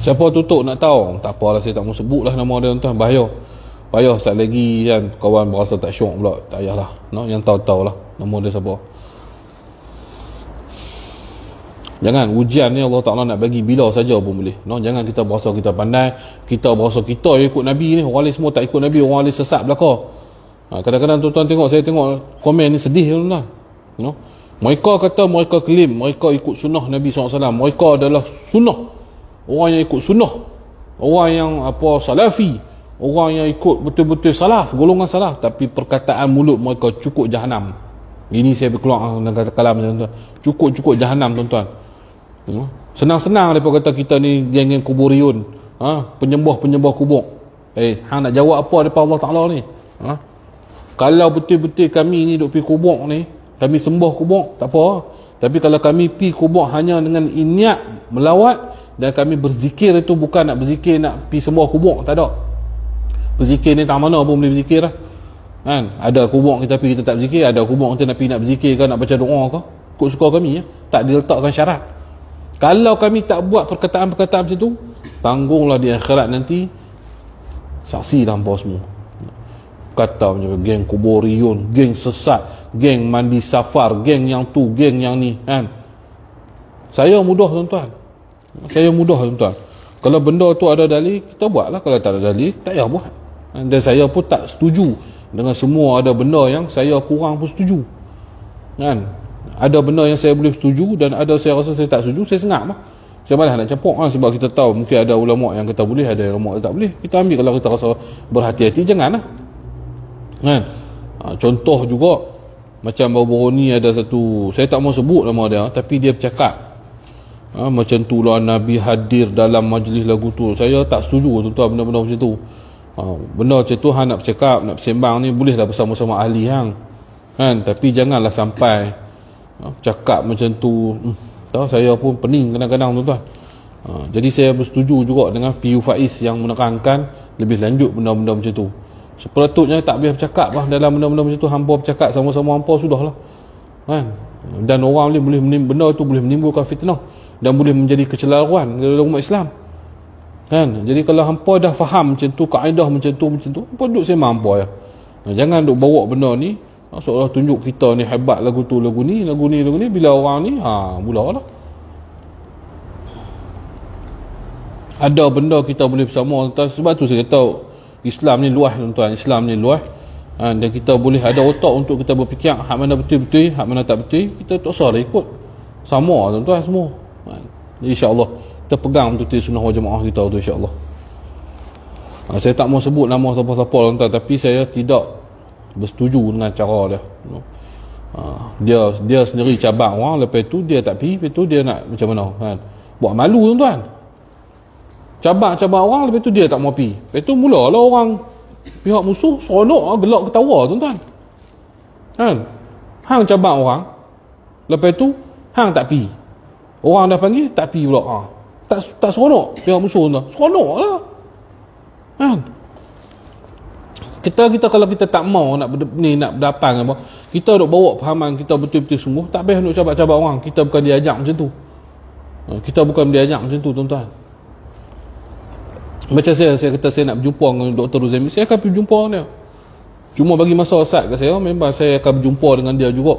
Siapa tu Tok nak tahu? Tak apalah, saya tak mau sebut lah nama dia tuan, bahaya. Payah sekali lagi kan kawan berasa tak syok pula. Tak payahlah. Yang tahu-tahu lah nama dia siapa. Jangan, ujian ni Allah Ta'ala nak bagi bila saja pun boleh. Jangan kita berasa kita pandai, kita berasa kita yang ikut Nabi ni. Orang lain semua tak ikut Nabi, orang lain sesat belakang. Kadang-kadang tuan-tuan tengok, saya tengok komen ni sedih tuan-tuan. Mereka kata mereka klaim mereka ikut sunnah Nabi SAW. Mereka adalah sunnah. Orang yang ikut sunnah, orang yang salafi, orang yang ikut betul-betul salaf, golongan salaf. Tapi perkataan mulut mereka cukup jahanam. Ini saya berkeluar dengan kata kalam macam tu. Cukup jahanam tuan-tuan. Senang-senang mereka kata kita ni geng-geng kuburiyun, penyembah kubur. Hang nak jawab apa depan Allah Ta'ala ni? Kalau betul-betul kami ni duk pergi kubur ni, kami sembah kubur, tak apa. Tapi kalau kami pergi kubur hanya dengan niat melawat, Dan kami berzikir itu bukan nak berzikir nak pergi sembah kubur, tak ada. Berzikir ni tak mana pun boleh berzikir lah kan. Ada kubur kita pergi kita tak berzikir, ada kubur kita nak pergi nak berzikir ke, nak baca doa ke, ikut suka kami ya. Tak diletakkan syarat. Kalau kami tak buat perkataan-perkataan macam tu, tanggunglah di akhirat nanti, saksi dah hampa semua. Kata macam geng kuburiyun, geng sesat, geng mandi safar, geng yang tu, geng yang ni kan. Saya mudah tuan-tuan, saya mudah tuan-tuan. Kalau benda tu ada dalil, kita buatlah. Kalau tak ada dalil, tak payah buat. Dan saya pun tak setuju dengan semua ada benda yang saya kurang pun setuju kan. Ada benda yang saya boleh setuju dan ada saya rasa saya tak setuju, saya sengap lah. Saya malas nak campur kan, sebab kita tahu mungkin ada ulama yang kata boleh, ada ulama yang tak boleh. Kita ambil kalau kita rasa berhati-hati, janganlah kan. Contoh juga macam baru-baru ni ada satu, saya tak mau sebut nama dia, tapi dia bercakap macam tu lah, Nabi hadir dalam majlis lagu tu. Saya tak setuju tuan-tuan benda-benda macam tu. Benda macam tu hang nak bercakap, nak bersembang ni bolehlah bersama-sama ahli hang kan, tapi janganlah sampai cakap macam tu. Tahu saya pun pening kadang-kadang tuan-tuan. Jadi saya bersetuju juga dengan PU Faiz yang menekankan lebih lanjut benda-benda macam tu. Sepatutnya tak boleh bercakap lah dalam benda-benda macam tu. Hampa bercakap sama-sama hampa sudahlah kan. Dan orang boleh benda tu boleh menimbulkan fitnah dan boleh menjadi kecelaruan dalam umat Islam kan. Jadi kalau hampa dah faham macam tu, kaedah macam tu, hampa duduk sembang hampa ya. Jangan duk bawa benda ni seolah tunjuk kita ni hebat lagu tu, lagu ni. Bila orang ni mula lah. Ada benda kita boleh bersama tuan. Sebab tu saya kata Islam ni luas tuan-tuan. Islam ni luas dan kita boleh ada otak untuk kita berfikir hak mana betul-betul, hak mana tak betul. Kita tak usah ikut sama tuan-tuan semua. InsyaAllah kita pegang betul-betul sunnah wal jamaah kita tu insyaAllah. Saya tak mau sebut nama siapa-siapa tuan-tuan, tapi saya tidak bersetuju dengan cara dia. Dia sendiri cabang orang, lepas tu dia tak pergi, lepas tu dia nak macam mana kan. Buat malu tuan-tuan. Cabang-cabang orang, lepas tu dia tak mau pergi. Lepas tu mulalah orang pihak musuh seronok gelak ketawa tuan-tuan kan. Hang cabang orang, lepas tu hang tak pergi. Orang dah panggil tak pergi pula. Tak seronok pihak musuh tuan. Seronok lah kan. Kita kalau kita tak mau nak berdapan apa, kita duk bawa fahaman kita betul-betul semua, tak payah nak cabak-cabak orang. Kita bukan diajak macam tu. Kita bukan diajak macam tu tuan-tuan. Macam saya kata saya nak berjumpa dengan Dr. Ruzemi, saya akan berjumpa dengan dia. Cuma bagi masa Ustaz kat saya, memang saya akan berjumpa dengan dia juga.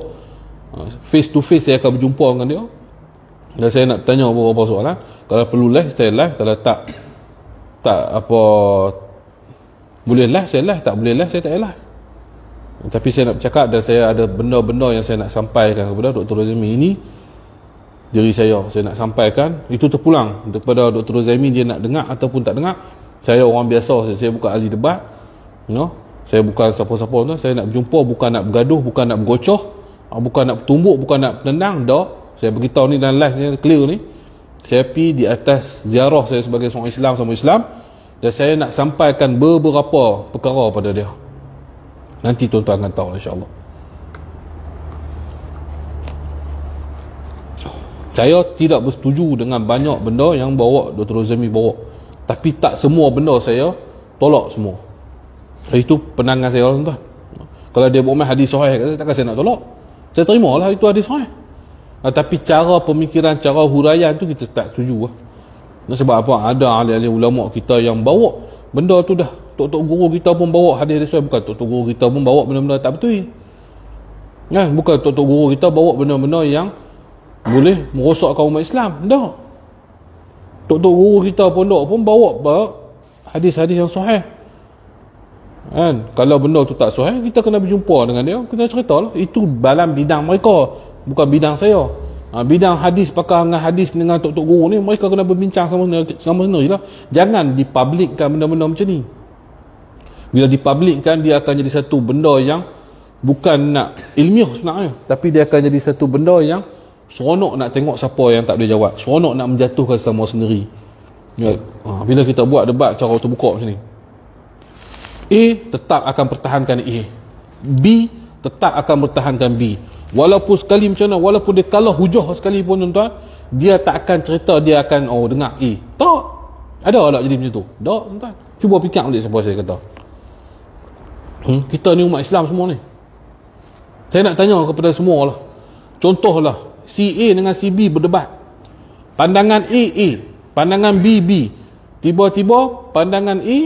Face to face saya akan berjumpa dengan dia. Dan saya nak tanya beberapa soalan. Kalau perlu live, saya live. Kalau tak apa boleh live, saya live. Tak boleh live, saya tak live. Tapi saya nak bercakap dan saya ada benda-benda yang saya nak sampaikan kepada Dr. Ruzemi ini. Diri saya nak sampaikan. Itu terpulang daripada Dr. Ruzemi, dia nak dengar ataupun tak dengar. Saya orang biasa, saya bukan ahli debat, saya bukan siapa-siapa. Saya nak berjumpa, bukan nak bergaduh, bukan nak bergocoh, bukan nak bertumbuk, bukan nak penendang. Saya beritahu ni dalam live ni clear ni. Saya pergi di atas ziarah saya sebagai seorang Islam sama Islam, dan saya nak sampaikan beberapa perkara pada dia. Nanti tuan-tuan akan tahu insya-Allah. Saya tidak bersetuju dengan banyak benda yang bawa Dr. Ruzemi bawa. Tapi tak semua benda saya tolak semua. Itu pandangan saya tuan-tuan. Kalau dia bawa hadis sahih, takkan saya nak tolak. Saya terima lah itu hadis sahih. Tapi cara pemikiran, cara huraian tu kita tak setuju lah. Sebab apa? Ada ahli-ahli ulama kita yang bawa benda tu dah. Tok-tok guru kita pun bawa hadis sahih. Bukan tok-tok guru kita pun bawa benda-benda tak betul kan? Bukan tok-tok guru kita bawa benda-benda yang boleh merosakkan umat Islam. Tak. Tok-tok guru kita pondok pun bawa hadis-hadis yang sahih kan? Kalau benda tu tak sahih, kita kena berjumpa dengan dia, kita ceritalah. Itu dalam bidang mereka, bukan bidang saya. Bidang hadis, pakar dengan hadis dengan tok-tok guru ni, mereka kena berbincang sama sendiri lah. Jangan dipublikkan benda-benda macam ni. Bila dipublikkan, dia akan jadi satu benda yang bukan nak ilmiah sebenarnya, tapi dia akan jadi satu benda yang seronok nak tengok siapa yang tak boleh jawab, seronok nak menjatuhkan sama sendiri ya. Bila kita buat debat cara terbuka macam ni, A tetap akan pertahankan A, B tetap akan pertahankan B, Walaupun sekali macam mana, walaupun dia kalah hujah sekali pun tuan-tuan, dia tak akan cerita dia akan dengar tak. Ada tak jadi macam tu? Tak tuan-tuan. Cuba fikir balik siapa saya kata. Kita ni umat Islam semua ni. Saya nak tanya kepada semua lah. Contohlah si A dengan si B berdebat. Pandangan A, pandangan B, B. Tiba-tiba pandangan A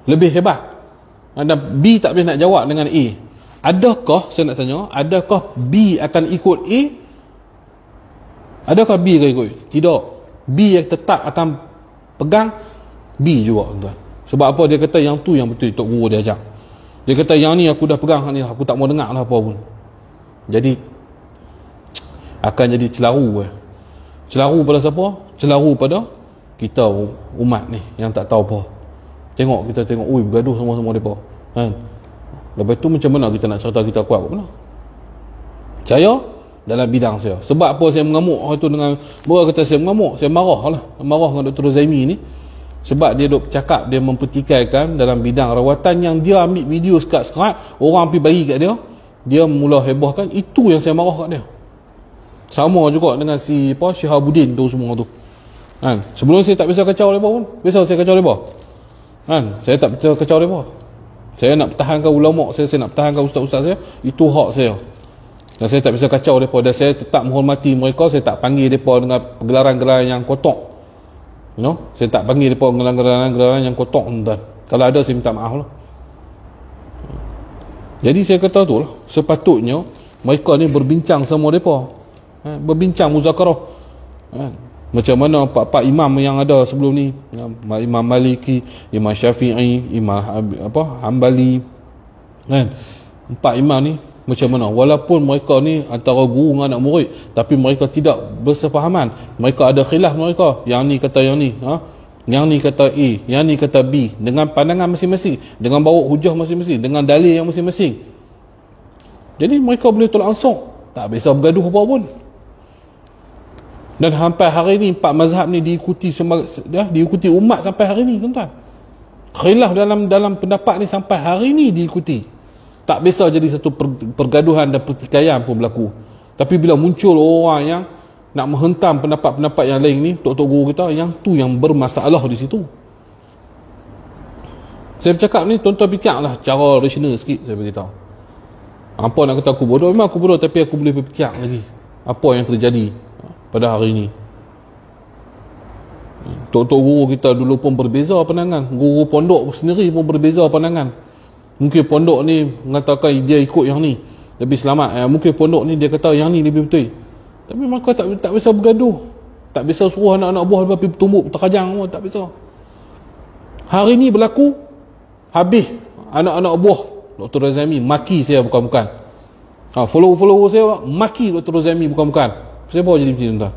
lebih hebat dan B tak boleh nak jawab dengan A. Adakah, saya nak tanya, adakah B akan ikut A? Adakah B akan ikut? Tidak. B yang tetap akan pegang B juga tuan. Sebab apa? Dia kata yang tu yang betul, Tok Guru dia ajak. Dia kata yang ni aku dah pegang ni, aku tak mau dengar lah apa pun. Jadi akan jadi celaru. Celaru pada siapa? Celaru pada kita umat ni yang tak tahu apa. Kita tengok, ui bergaduh semua-semua mereka kan. Lepas tu macam mana kita nak cerita kita kuat mana? Saya dalam bidang saya. Sebab apa saya mengamuk hari tu dengan mereka kata saya mengamuk, saya marah lah. Marah dengan Dr. Zaimi ni. Sebab dia duk cakap, dia mempertikaikan dalam bidang rawatan yang dia ambil video sekat-sekat, orang pergi bagi kat dia, dia mula hebohkan. Itu yang saya marah kat dia. Sama juga dengan si Syihabuddin tu semua tu kan. Sebelum saya tak biasa kacau mereka pun, biasa saya kacau mereka kan. Saya tak biasa kacau mereka. Saya nak pertahankan ulama saya nak pertahankan ustaz-ustaz saya, itu hak saya. Dan saya tak bisa kacau mereka, dan saya tetap menghormati mereka. Saya tak panggil mereka dengan pergelaran-gelaran yang kotor, saya tak panggil mereka dengan gelaran-gelaran yang kotor tuan. Kalau ada saya minta maaf lah. Jadi saya kata tu lah, sepatutnya mereka ni berbincang sama mereka, berbincang muzakarah macam mana empat imam yang ada sebelum ni, Imam Maliki, Imam Syafi'i, Imam Hambali kan. Empat imam ni macam mana, walaupun mereka ni antara guru dengan anak murid, tapi mereka tidak bersefahaman, mereka ada khilaf mereka. Yang ni kata yang ni, yang ni kata A, yang ni kata B, dengan pandangan masing-masing, dengan bawa hujah masing-masing, dengan dalil yang masing-masing. Jadi mereka boleh tolak ansur, tak biasa bergaduh apa pun. Dan sampai hari ni empat mazhab ni diikuti umat sampai hari ni tuan-tuan. Khilaf dalam pendapat ni sampai hari ni diikuti. Tak biasa jadi satu pergaduhan dan pertikaian pun berlaku. Tapi bila muncul orang yang nak menghentam pendapat-pendapat yang lain ni, tok-tok guru kita, yang tu yang bermasalah di situ. Saya bercakap ni, tuan-tuan fikirlah cara rasional sikit saya beritahu. Apa nak kata aku bodoh? Memang aku bodoh, tapi aku boleh berfikir lagi apa yang terjadi pada hari ini. Tok-tok guru kita dulu pun berbeza pandangan. Guru pondok sendiri pun berbeza pandangan. Mungkin pondok ni mengatakan dia ikut yang ni lebih selamat. Mungkin pondok ni dia kata yang ni lebih betul. Tapi mereka tak bisa bergaduh. Tak bisa suruh anak-anak buah pergi bertumbuk, terkajang semua. Tak bisa. Hari ni berlaku, habis anak-anak buah Dr. Razami maki saya bukan-bukan. Follow saya maki Dr. Razami bukan-bukan. Siapa jadi macam tu tuan?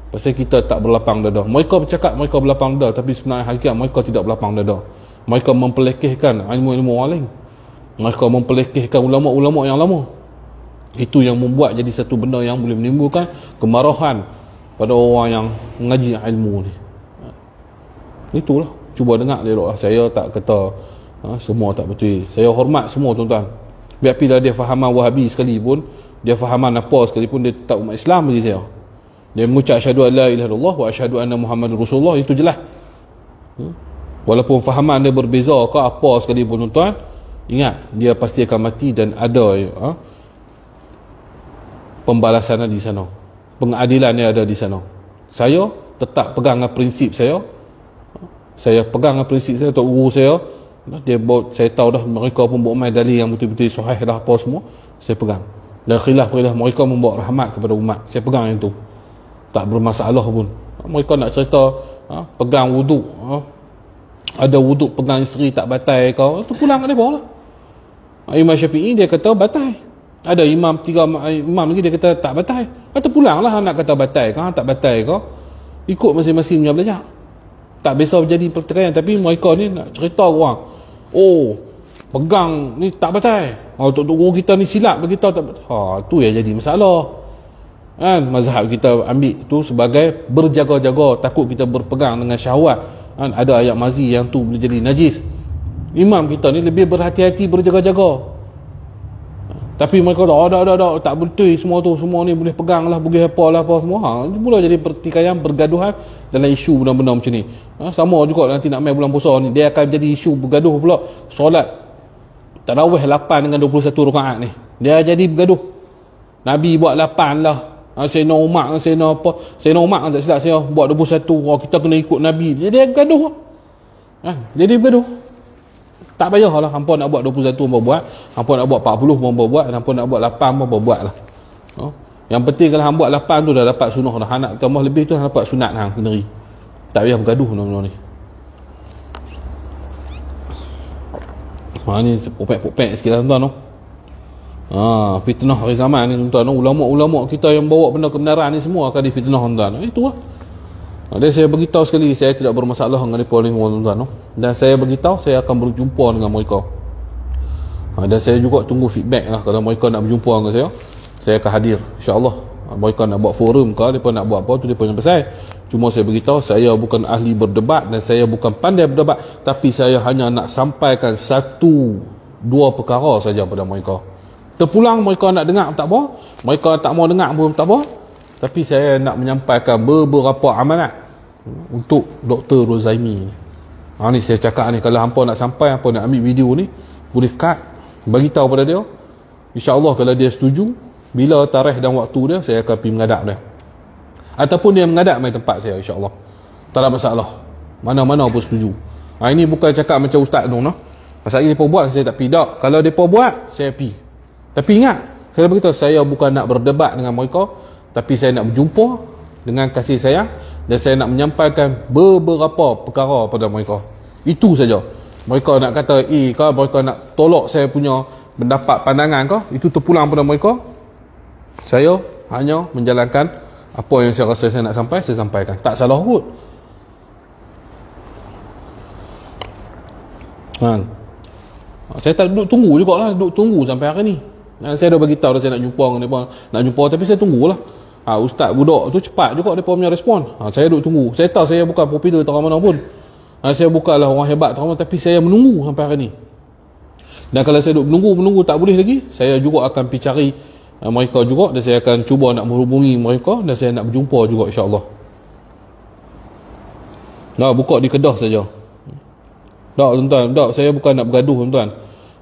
Pasal kita tak berlapang dada. Mereka bercakap mereka berlapang dada, tapi sebenarnya hakikat mereka tidak berlapang dada. Mereka mempelekehkan ilmu-ilmu orang lain. Mereka mempelekehkan ulama-ulama yang lama. Itu yang membuat jadi satu benda yang boleh menimbulkan kemarahan pada orang yang mengaji ilmu ni. Itulah. Cuba dengar elok lah. Saya tak kata semua tak betul. Saya hormat semua tuan-tuan. Biarpun dia fahaman Wahabi sekalipun, dia fahaman apa sekalipun, dia tetap umat Islam bagi saya. Dia mengucap asyhadu an la ilaha illallah wa asyhadu anna Muhammadar Rasulullah, itu jelas. Walaupun fahaman dia berbeza ke apa sekalipun tuan-tuan, ingat dia pasti akan mati dan ada pembalasan di sana. Pengadilan dia ada di sana. Saya tetap pegang dengan prinsip saya. Saya pegang dengan prinsip saya, tok guru saya. Saya tahu dah mereka pun bawa main dalil yang betul-betul sahih dah apa semua. Saya pegang. Dan khilaf-khilaf mereka membawa rahmat kepada umat. Saya pegang yang tu. Tak bermasalah pun. Mereka nak cerita pegang wuduk. Ada wuduk pegang isteri tak batal kau. Itu pulang kat mereka lah. Imam Syafi'i dia kata batal. Ada tiga imam lagi dia kata tak batal. Itu pulang lah nak kata batal kau. Tak batal kau. Ikut masing-masing punya belajar. Tak biasa berjadi pertikaian. Tapi mereka ni nak cerita orang. Pegang ni tak batal. Tok guru kita ni silap bagi tahu tak betul. Tu yang jadi masalah. Kan mazhab kita ambil tu sebagai berjaga-jaga, takut kita berpegang dengan syahwat. Kan ada ayat mazi yang tu boleh jadi najis. Imam kita ni lebih berhati-hati, berjaga-jaga. Tapi mereka tak betul semua tu, semua ni boleh pegang lah, boleh apa semua. Mula jadi pertikaian, pergaduhan dalam isu benda-benda macam ni. Sama juga nanti nak main bulan puasa ni, dia akan jadi isu bergaduh pula. Solat tarawih 8 dengan 21 rakaat ni, dia jadi bergaduh. Nabi buat 8 lah. Sayyidina Umar dengan Sayyidina Umar tak silap saya buat 21. Kita kena ikut Nabi. Jadi dia bergaduh. Jadi bergaduh. Tak payahlah, hampa nak buat 21 hampa buat, hampa nak buat 40 hampa buat, hampa nak buat 8 hampa buat lah. Yang penting kalau hampa buat 8 tu dah dapat sunnah dah. Nak tambah lebih tu dapat sunat hang sendiri. Tak payah bergaduh benda-benda ni. Ni popek-popek sikit lah tuan-tuan. Fitnah hari zaman ni tuan-tuan. Ulama-ulama kita yang bawa benda kebenaran ni semua akan difitnah tuan-tuan. Itulah. Dan saya beritahu sekali, saya tidak bermasalah dengan mereka ni tuan-tuan. Dan saya beritahu saya akan berjumpa dengan mereka. Dan saya juga tunggu feedback lah. Kalau mereka nak berjumpa dengan saya akan hadir, insyaAllah. Mereka nak buat forum ke, mereka nak buat apa tu, mereka yang pasal. Cuma saya beritahu, saya bukan ahli berdebat dan saya bukan pandai berdebat, tapi saya hanya nak sampaikan 1-2 perkara saja pada mereka. Terpulang mereka nak dengar tak apa, mereka tak mau dengar pun tak apa, tapi saya nak menyampaikan beberapa amalan untuk Dr. Rozaimi ni. Ni saya cakap ni, kalau hampa nak sampai, hampa nak ambil video ni, boleh cut, bagi tahu pada dia. InsyaAllah kalau dia setuju, bila tarikh dan waktu dia, saya akan pergi menghadap dia. Ataupun dia menghadap mai tempat saya, insyaAllah. Tak ada masalah. Mana-mana pun setuju. Ini bukan cakap macam Ustaz tu, no? Pasal ini mereka buat, saya tak pergi. Tak. Kalau mereka buat, saya pergi. Tapi ingat, saya beritahu, saya bukan nak berdebat dengan mereka, tapi saya nak berjumpa dengan kasih sayang, dan saya nak menyampaikan beberapa perkara pada mereka. Itu saja. Mereka nak kata ke, mereka nak tolak saya punya pendapat, pandangan ke, itu terpulang pada mereka. Saya hanya menjalankan apa yang saya rasa saya nak sampai, saya sampaikan. Tak salah kot. Saya tak duduk tunggu jugalah, duduk tunggu sampai hari ni. Saya dah beritahu dah saya nak jumpa dengan mereka, nak jumpa, tapi saya tunggulah. Ustaz budak tu cepat juga mereka punya respon. Saya duduk tunggu. Saya tahu saya bukan popular tak mana pun. Saya bukanlah orang hebat tak mana, tapi saya menunggu sampai hari ni. Dan kalau saya duduk menunggu tak boleh lagi, saya juga akan pergi cari mereka juga, dan saya akan cuba nak menghubungi mereka, dan saya nak berjumpa juga, insyaAllah. Buka di Kedah saja. Tak tuan-tuan, saya bukan nak bergaduh tuan-tuan.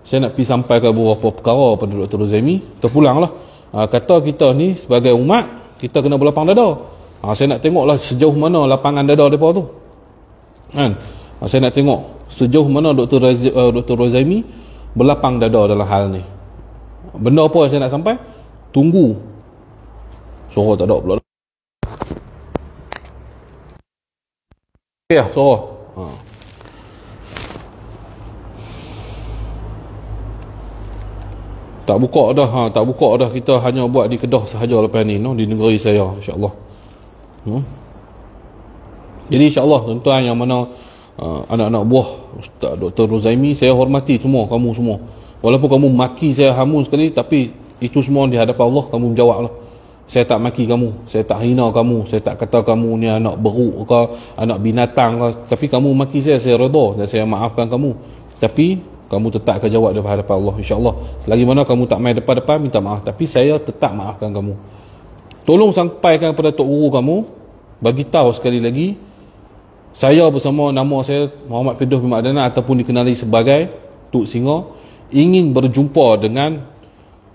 Saya nak pergi sampaikan beberapa perkara pada Dr. Rozaimi. Terpulanglah. Kata kita ni sebagai umat, kita kena berlapang dada. Saya nak tengoklah sejauh mana lapangan dada mereka tu. Saya nak tengok sejauh mana Dr. Rozaimi berlapang dada dalam hal ni. Benda apa yang saya nak sampai? Tunggu. Suara tak ada pula. Suara. Tak buka dah, kita hanya buat di Kedah sahaja lepas ni, di negeri saya, insyaAllah. Jadi insyaAllah tuan-tuan yang mana anak-anak buah Ustaz Dr. Rozaimi, saya hormati semua, kamu semua. Walaupun kamu maki saya hamun sekali, tapi itu semua di hadapan Allah, kamu menjawablah. Saya tak maki kamu, saya tak hina kamu, saya tak kata kamu ni anak beruk ke, anak binatang ke, tapi kamu maki saya redha dan saya maafkan kamu. Tapi kamu tetap akan jawab di hadapan Allah, insyaAllah. Selagi mana kamu tak main depan-depan minta maaf, tapi saya tetap maafkan kamu. Tolong sampaikan kepada tok guru kamu, bagi tahu sekali lagi, saya bersama nama saya Muhammad Firdaus bin Adnan ataupun dikenali sebagai Tuk Singa, ingin berjumpa dengan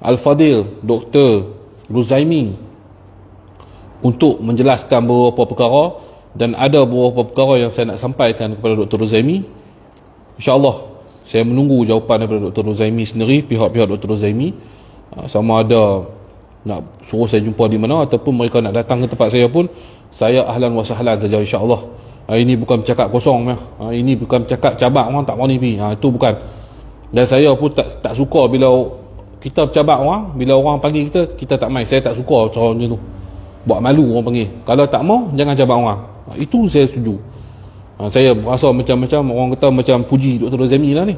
Al-Fadil Dr. Rozaimi untuk menjelaskan beberapa perkara, dan ada beberapa perkara yang saya nak sampaikan kepada Dr. Rozaimi. InsyaAllah saya menunggu jawapan daripada Dr. Rozaimi sendiri, pihak-pihak Dr. Rozaimi, sama ada nak suruh saya jumpa di mana ataupun mereka nak datang ke tempat saya pun, saya ahlan wa sahlan saja, insyaAllah. Ini bukan bercakap kosong, ini bukan bercakap cabak orang tak mau ni pergi, itu bukan. Dan saya pun tak suka bila kita bercabak orang, bila orang panggil kita tak main. Saya tak suka cara macam tu, buat malu orang panggil. Kalau tak mau, jangan cabak orang. Itu saya setuju. Saya rasa macam-macam orang kata macam puji Dr. Rozaimi lah ni.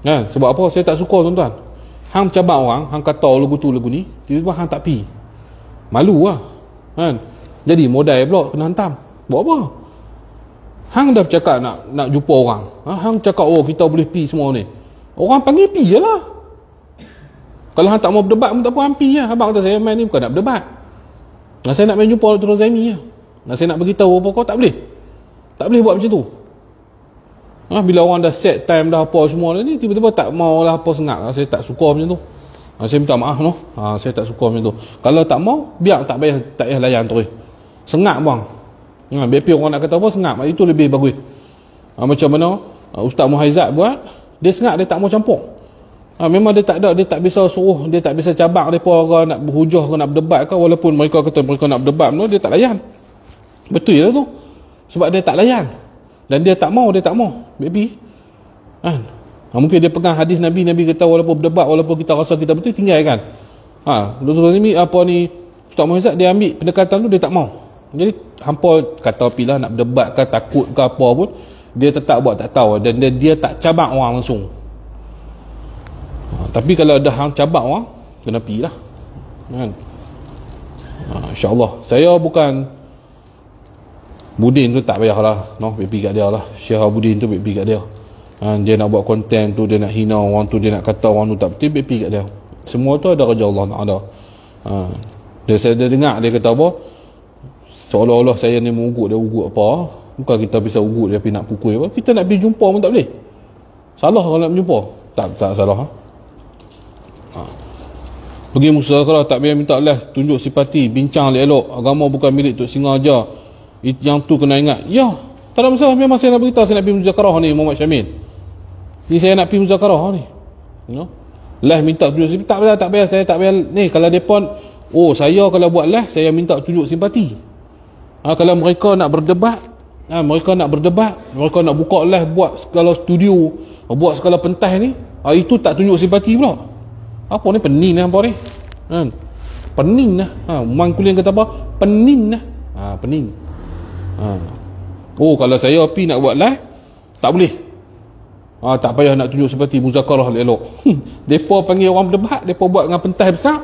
Sebab apa? Saya tak suka tuan-tuan. Hang cabak orang, hang kata lagu tu lagu ni, tiba-tiba hang tak pi. Malu lah. Jadi modal pula kena hantam. Buat apa? Hang dah bercakap nak jumpa orang. Hang cakap kita boleh pi semua ni. Orang panggil pi je lah. Kalau hang tak mau berdebat pun tak apa, hampi lah. Abang kata saya main ni bukan nak berdebat. Saya nak main jumpa Dr. Zaimi lah. Saya nak beritahu apa kau tak boleh. Tak boleh buat macam tu. Bila orang dah set time dah apa semua ni, tiba-tiba tak mau lah apa sengak. Saya tak suka macam tu. Saya minta maaf noh. Saya tak suka macam tu. Kalau tak mau, biar tak payah layan terus. Sengak bang. BP orang nak kata apa, sengak. Itu lebih bagus. Macam mana Ustaz Muhaizat buat, dia sengak, dia tak mau campur. Memang dia tak bisa suruh, dia tak bisa cabak mereka orang nak berhujah ke nak berdebat ke, walaupun mereka kata mereka nak berdebat, dia tak layan. Betul lah tu. Sebab dia tak layan. Dan dia tak mau baby. Mungkin dia pegang hadis Nabi kata walaupun berdebat, walaupun kita rasa kita betul, tinggalkan. Dr. Zimi apa ni, Ustaz Muhaizat dia ambil pendekatan tu, dia tak mau. Jadi hampa kata pilih nak berdebat ke, takut ke apa pun, dia tetap buat tak tahu, dan dia tak cabak orang langsung. Tapi kalau dah hang cabak orang, kena pergi lah kan. InsyaAllah. Saya bukan Budin tu, tak payahlah pergi kat dia lah. Syekh Budin tu pergi kat dia. Dia nak buat konten tu, dia nak hina orang tu, dia nak kata orang tu tak betul, pergi kat dia. Semua tu ada kerja Allah Ta'ala. Saya dengar dia kata apa, seolah-olah saya ni mengugut dia, ugut apa. Bukan kita bisa ugut dia pergi nak pukul apa. Kita nak pergi jumpa pun tak boleh. Salah kalau nak berjumpa. Tak salah. Pergi musyawarah, tak payah minta lah, tunjuk simpati, bincang elok. Agama bukan milik Tok Singa aja. Yang tu kena ingat. Ya, tak ada masalah. Memang saya nak beritahu, saya nak pergi muzakarah ni, Muhammad Syamil ni, saya nak pergi muzakarah ni, lah minta tunjuk simpati. Tak payah, saya tak payah ni. Kalau mereka saya kalau buat lah, saya minta tunjuk simpati. Kalau mereka nak berdebat, mereka nak buka lah, buat segala studio, buat segala pentas ni, itu tak tunjuk simpati pula. Apa ni, pening lah apa ni, pening lah. Mak kuliah kata apa, pening lah. Pening. Kalau saya pergi nak buat live, tak boleh. Tak payah nak tunjuk seperti muzakarah elok. Depa panggil orang berdebat, depa buat dengan pentas besar,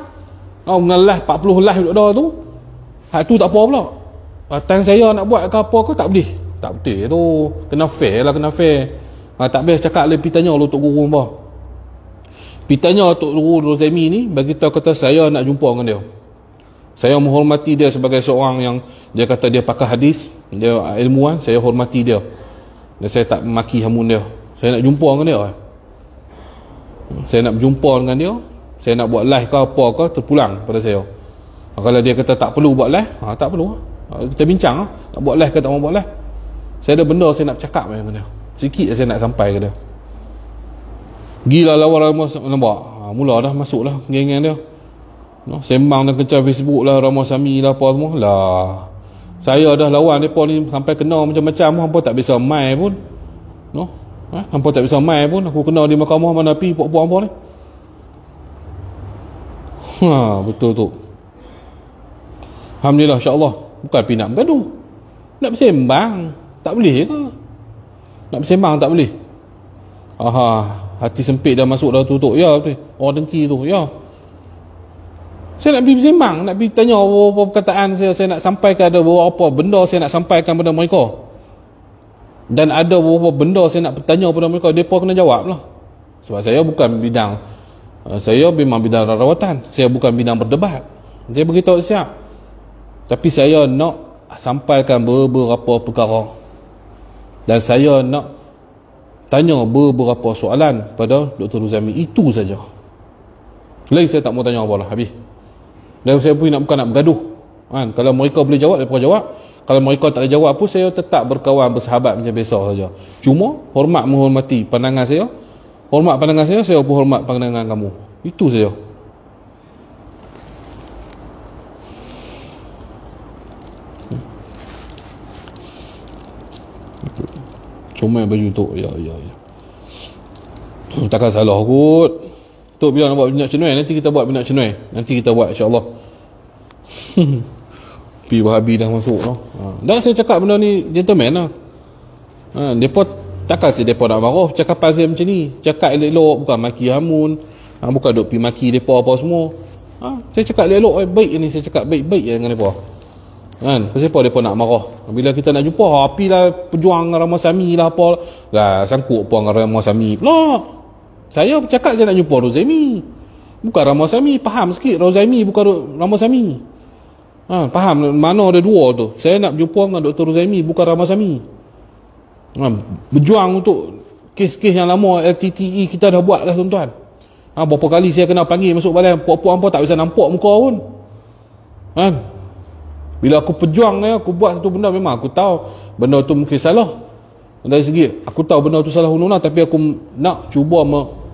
dengan live 40 live duduk dah tu. Tu tak apa pula. Time saya nak buat ke apa ke, tak boleh. Tak betul tu. Kena fair lah, kena fair. Tak payah cakap lebih, tanya lu Tok Guru apa. Pitanya Tok Guru Zaimi ni bagi tahu kata saya nak jumpa dengan dia. Saya menghormati dia sebagai seorang yang dia kata dia pakar hadis, dia ilmuwan, saya hormati dia. Dan saya tak maki hamun dia. Saya nak jumpa dengan dia. Saya nak berjumpa dengan dia, saya nak buat live ke apa ke, terpulang pada saya. Kalau dia kata tak perlu buat live, tak perlu. Kita bincang nak buat live ke tak mau buat live. Saya ada benda saya nak bercakap dengan dia. Sikit saya nak sampai ke dia. Gila lawan nampak. Mula dah masuk lah geng-geng dia. Sembang dan kencang Facebook lah, Rama Sami lah apa semua lah. Saya dah lawan mereka ni sampai kena macam-macam. Hampa tak bisa main pun. Hampa tak bisa main pun. Aku kena di mahkamah mana pergi buat-buat hampa ni. Betul tu. Alhamdulillah, insyaAllah. Bukan pergi nak bergaduh, nak bersembang. Tak boleh ke? Nak bersembang tak boleh. Hati sempit dah masuk dah tutup. Ya betul. Orang dengki tu. Ya, saya nak pergi bersembang, nak pergi tanya apa perkataan saya nak sampaikan, ada beberapa benda saya nak sampaikan pada mereka, dan ada beberapa benda saya nak bertanya pada mereka. Mereka kena jawab lah. Sebab saya bukan bidang, saya memang bidang rawatan, saya bukan bidang berdebat. Saya beritahu siap, tapi saya nak sampaikan beberapa perkara, dan saya nak tanya beberapa soalan pada Dr. Zaimi. Itu saja. Lagi saya tak mau tanya apa lah. Habis. Dan saya pun bukan nak bergaduh. Kalau mereka boleh jawab, mereka jawab. Kalau mereka tak boleh jawab pun, saya tetap berkawan, bersahabat macam biasa saja. Cuma hormat menghormati pandangan saya. Hormat pandangan saya pun hormat pandangan kamu. Itu saja. Cuma baju tu. Ya. Takkan salah kot. Tu bila nak buat minyak cenui, nanti kita buat minyak cenui. Nanti kita buat insya-Allah. Pi Wahabi dah masuk noh. Dan saya cakap benda ni gentleman lah. Depa takkan si depa nak marah cakap pasal macam ni. Cakap elok-elok, bukan maki hamun. Bukan duk pi maki depa apa semua. Saya cakap elok, baik ni, saya cakap baik-baik dengan depa. Pasal apa depa nak marah? Bila kita nak jumpa, apilah pejuang Rama Sami lah apa. Lah sangkut apa dengan Rama Sami. Lah. Saya bercakap saya nak jumpa Zaimi. Bukan Ramasami, faham sikit. Rozaimi bukan Ramasami. Faham mana ada dua tu. Saya nak berjumpa dengan Dr. Rozaimi, bukan Ramasami. Berjuang untuk kes-kes yang lama LTTE kita dah buat dah tuan-tuan. Berapa kali saya kena panggil masuk balai, puak-puak hampa tak bisa nampak muka pun. Bila aku perjuang, aku buat satu benda, memang aku tahu benda tu mungkin salah. Dari segi aku tahu benda tu salah undang-undang, tapi aku nak cuba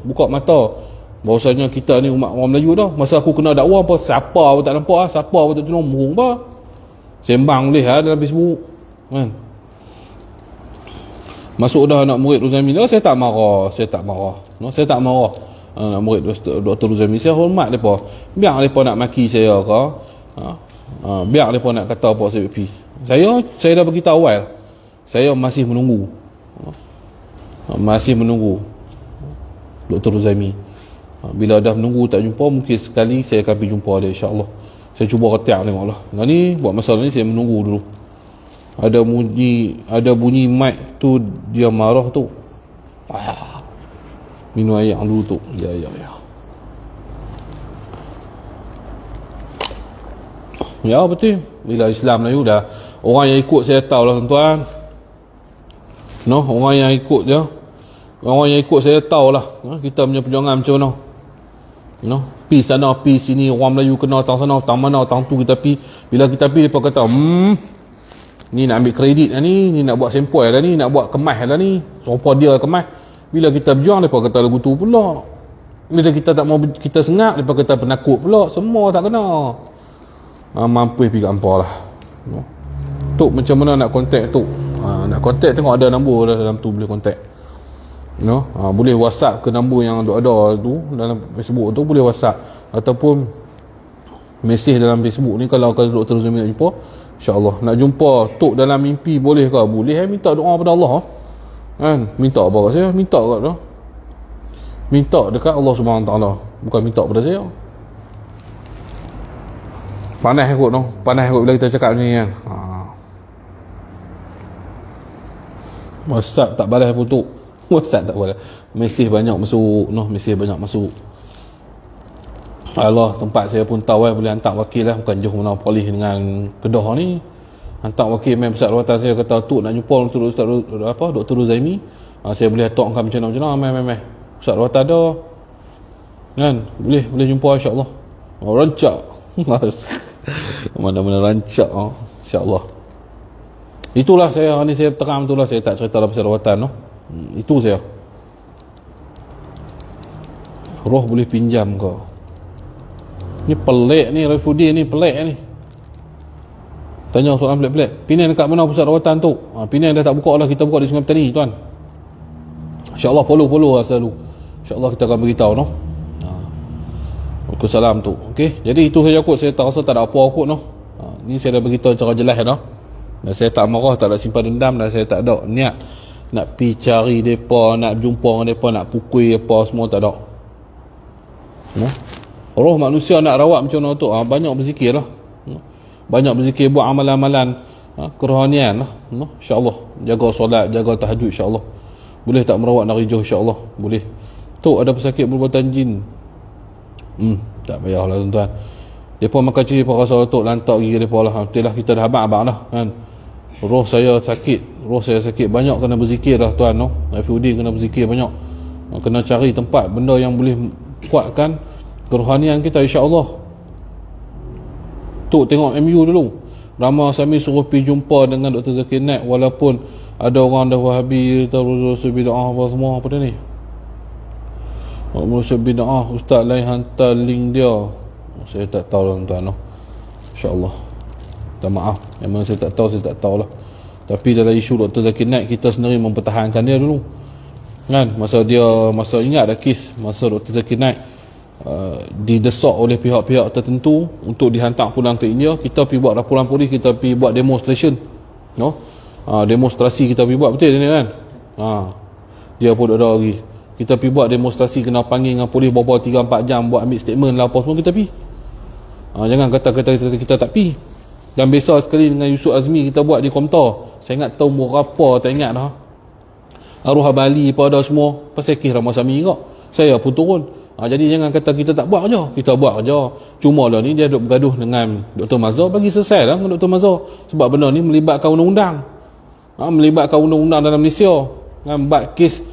buka mata bahawasanya kita ni umat orang Melayu dah. Masa aku kena dakwa apa, siapa pun tak nampak, siapa pun tak tahu murung apa. Sembang boleh dalam Facebook. Masuk dah anak murid Ruzami dah, saya tak marah. Saya tak marah. Anak murid Dr. Ruzami, saya hormat mereka. Biar mereka nak maki saya ke, biar mereka nak kata apa CPP. Saya dah beritahu awal, saya masih menunggu. Dr. Ruzami. Bila dah menunggu tak jumpa, mungkin sekali saya akan pergi jumpa dia, insyaAllah. Saya cuba ketiak tengoklah. Ni buat masalah ni saya menunggu dulu. Ada bunyi mic tu, dia marah tu. Minum air dulu tu. Ya. Ya betul. Bila Islam Melayu dah, orang yang ikut saya tahu lah tuan-tuan. Orang yang ikut je. Orang yang ikut saya tahu lah. Kita punya perjuangan macam mana. Pi sana, pi sini. Orang Melayu kena tang sana, tang mana, tang tu kita pi. Bila kita pi, mereka kata, ni nak ambil kredit lah ni nak buat sempoi lah ni, nak buat kemas lah ni. Serupa dia kemas. Bila kita berjuang, mereka kata lagu tu pula. Bila kita tak mau, kita sengak, mereka kata penakut pula. Semua tak kena. Mampu pergi gampar lah. Tok macam mana nak kontak Tok? Nak kontak, tengok ada nombor dalam tu, boleh kontak. Boleh WhatsApp ke nombor yang ada tu dalam Facebook tu, boleh WhatsApp ataupun mesej dalam Facebook ni. Kalau Dr. Ruzami nak jumpa, InsyaAllah. Nak jumpa Tok dalam mimpi boleh ke? Boleh. Minta doa pada Allah. Minta apa kat saya? Minta kat dia. Minta dekat Allah SWT. Bukan minta pada saya. Panas kot no. Panas kot bila kita cakap ni kan. WhatsApp tak balas pun Tok. WhatsApp tak balas. Mesej banyak masuk. Mesej banyak masuk. Allah, tempat saya pun tahu boleh hantar wakil lah. Bukan Johor Monopolis dengan Kedah ni. Hantar wakil main pusat rawatan saya, kata Tok nak jumpa Dr. Rozaimi. Saya boleh atok kan macam mana main pusat rawatan ada kan. Boleh jumpa insyaAllah. Rancak. Mana-mana rancak insyaAllah. Itulah saya ni, saya terang tu lah. Saya tak cerita lah pasal rawatan itu saya. Roh boleh pinjam ke? Ni pelik ni, refugee ni pelik ni. Tanya soalan pelik-pelik. Penang dekat mana pusat rawatan tu? Penang dah tak buka lah, kita buka di Sungai Petani tuan. InsyaAllah follow lah selalu. InsyaAllah kita akan beritahu Waalaikumsalam tu. Okey, jadi itu saja kot. Saya tak rasa tak ada apa kot ni saya dah beritahu secara jelas dan saya tak marah, tak ada simpan dendam, dan saya tak ada niat nak pi cari depa, nak jumpa dengan depa, nak pukul apa semua, tak ada. Roh manusia nak rawat macam mana tu? Banyak berzikir lah. Banyak berzikir, buat amalan-amalan kerohanian lah. InsyaAllah. Jaga solat, jaga tahajud insyaAllah. Boleh tak merawat narijah insyaAllah? Boleh. Tu ada pesakit perbuatan jin. Tak payahlah tuan-tuan. Mereka makan ciri para rasa Tok, lantak gigi mereka lah. Betul lah, kita dah abang-abang lah kan. Roh saya sakit. Banyak kena berzikir lah tuan. FUD kena berzikir banyak. Kena cari tempat, benda yang boleh kuatkan kerohanian kita insyaAllah. Tok tengok MU dulu. Rama Sami suruh pergi jumpa dengan Dr. Zakir Naik, walaupun ada orang dah Wahabi, terus bid'ah apa semua apa ni. Musuh bid'ah, ustaz lain hantar link dia. Saya tak tahu lah tuan-tuan. InsyaAllah. Tak maaf. Yang mana saya tak tahu lah. Tapi dalam isu Dr. Zakir Naik, kita sendiri mempertahankan dia dulu. Kan? Masa ingat ada kes masa Dr. Zakir Naik didesak oleh pihak-pihak tertentu untuk dihantar pulang ke India, kita pergi buat laporan polis, kita pergi buat demonstration. Demonstrasi kita pergi buat, betul ni kan? Dia pun ada lagi. Kita pergi buat demonstrasi, kena panggil dengan polis berapa 3-4 jam buat ambil statement lah apa semua, kita pergi. Jangan kata kita tak pergi. Dan besar sekali dengan Yusuf Azmi kita buat di Komtar. Saya ingat tahun berapa, tak ingat dah. Arwah Bali pada semua pasal kes Ramasami kak. Saya pun turun. Jadi jangan kata kita tak buat je, kita buat je. Cuma lah ni dia duk bergaduh dengan Dr. Mazhar, bagi selesai lah dengan Dr. Mazhar. Sebab benda ni melibatkan undang-undang, melibatkan undang-undang dalam Malaysia, bab kes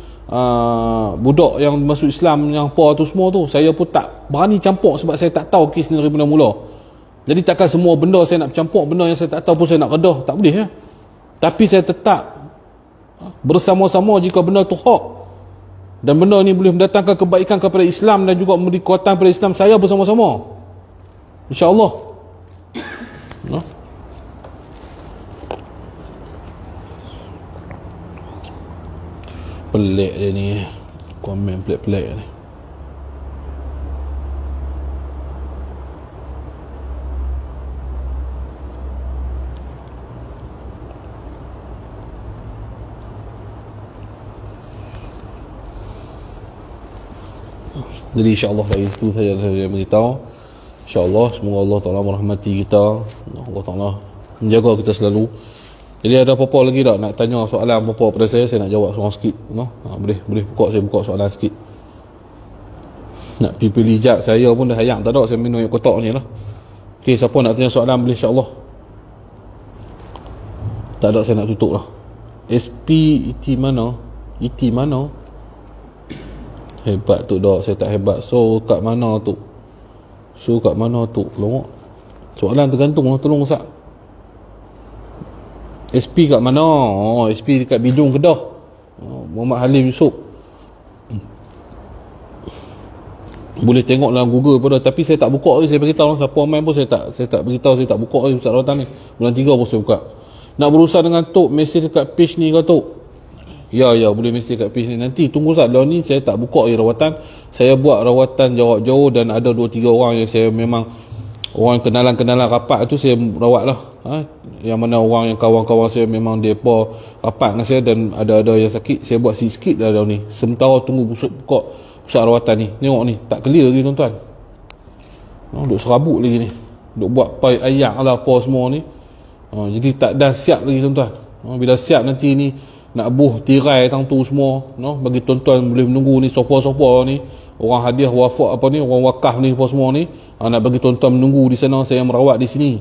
budak yang masuk Islam yang apa tu semua tu. Saya pun tak berani campur sebab saya tak tahu kes ni dari mula-mula. Jadi takkan semua benda saya nak campur, benda yang saya tak tahu pun saya nak redah, tak boleh ya. Tapi saya tetap bersama-sama jika benda tu hak dan benda ni boleh mendatangkan kebaikan kepada Islam dan juga memberi kekuatan kepada Islam, saya bersama-sama, insya-Allah. Pelik dia ni, komen pelik-pelik ni. Jadi insya-Allah itu saja saya beritahu. Insya-Allah semoga Allah Taala merahmati kita, Allah Taala menjaga kita selalu. Jadi ada apa-apa lagi tak nak tanya soalan apa-apa pada saya nak jawab seorang sikit, boleh saya buka soalan sikit. Nak pilih hijab saya pun dah hayang tak ada, saya minum air kotak ni lah. Okey, siapa nak tanya soalan boleh insya-Allah. Tak ada, saya nak tutup lah. SP ET mana? ET mana? Hebat tu dah, saya tak hebat. So kat mana tu? Longok. Soalan tergantung lah, tolong Ustaz. SP kat mana? SP dekat Bidung Kedah. Muhammad Halim Yusof. Boleh tengok dalam Google pun dah, tapi saya tak buka lagi. Saya beritahu siapa main pun saya tak beritahu, saya tak buka lagi Ustaz Rawatan ni. Bulan 3 pun saya buka. Nak berusaha dengan Tok, mesej dekat page ni ke Tok? Ya, boleh mesej kat page ni. Nanti tunggu Ustaz, dah ni saya tak buka lagi rawatan. Saya buat rawatan jarak jauh dan ada 2-3 orang yang saya memang orang kenalan rapat tu saya rawat lah. Yang mana orang yang kawan-kawan saya memang mereka rapat dengan saya dan ada yang sakit, saya buat sikit dah ni. Sementara tunggu buka pusat rawatan ni. Tengok ni, tak clear lagi tuan-tuan. Duk serabut lagi ni. Duk buat ayak lah apa semua ni. Jadi tak dah siap lagi tuan-tuan. Bila siap nanti ni nak buh tirai tang tu semua, bagi tuan-tuan boleh menunggu ni sofa-sofa ni, orang hadiah wafak apa ni, orang wakaf ni apa semua ni, nak bagi tuan-tuan menunggu di sana, saya merawat di sini.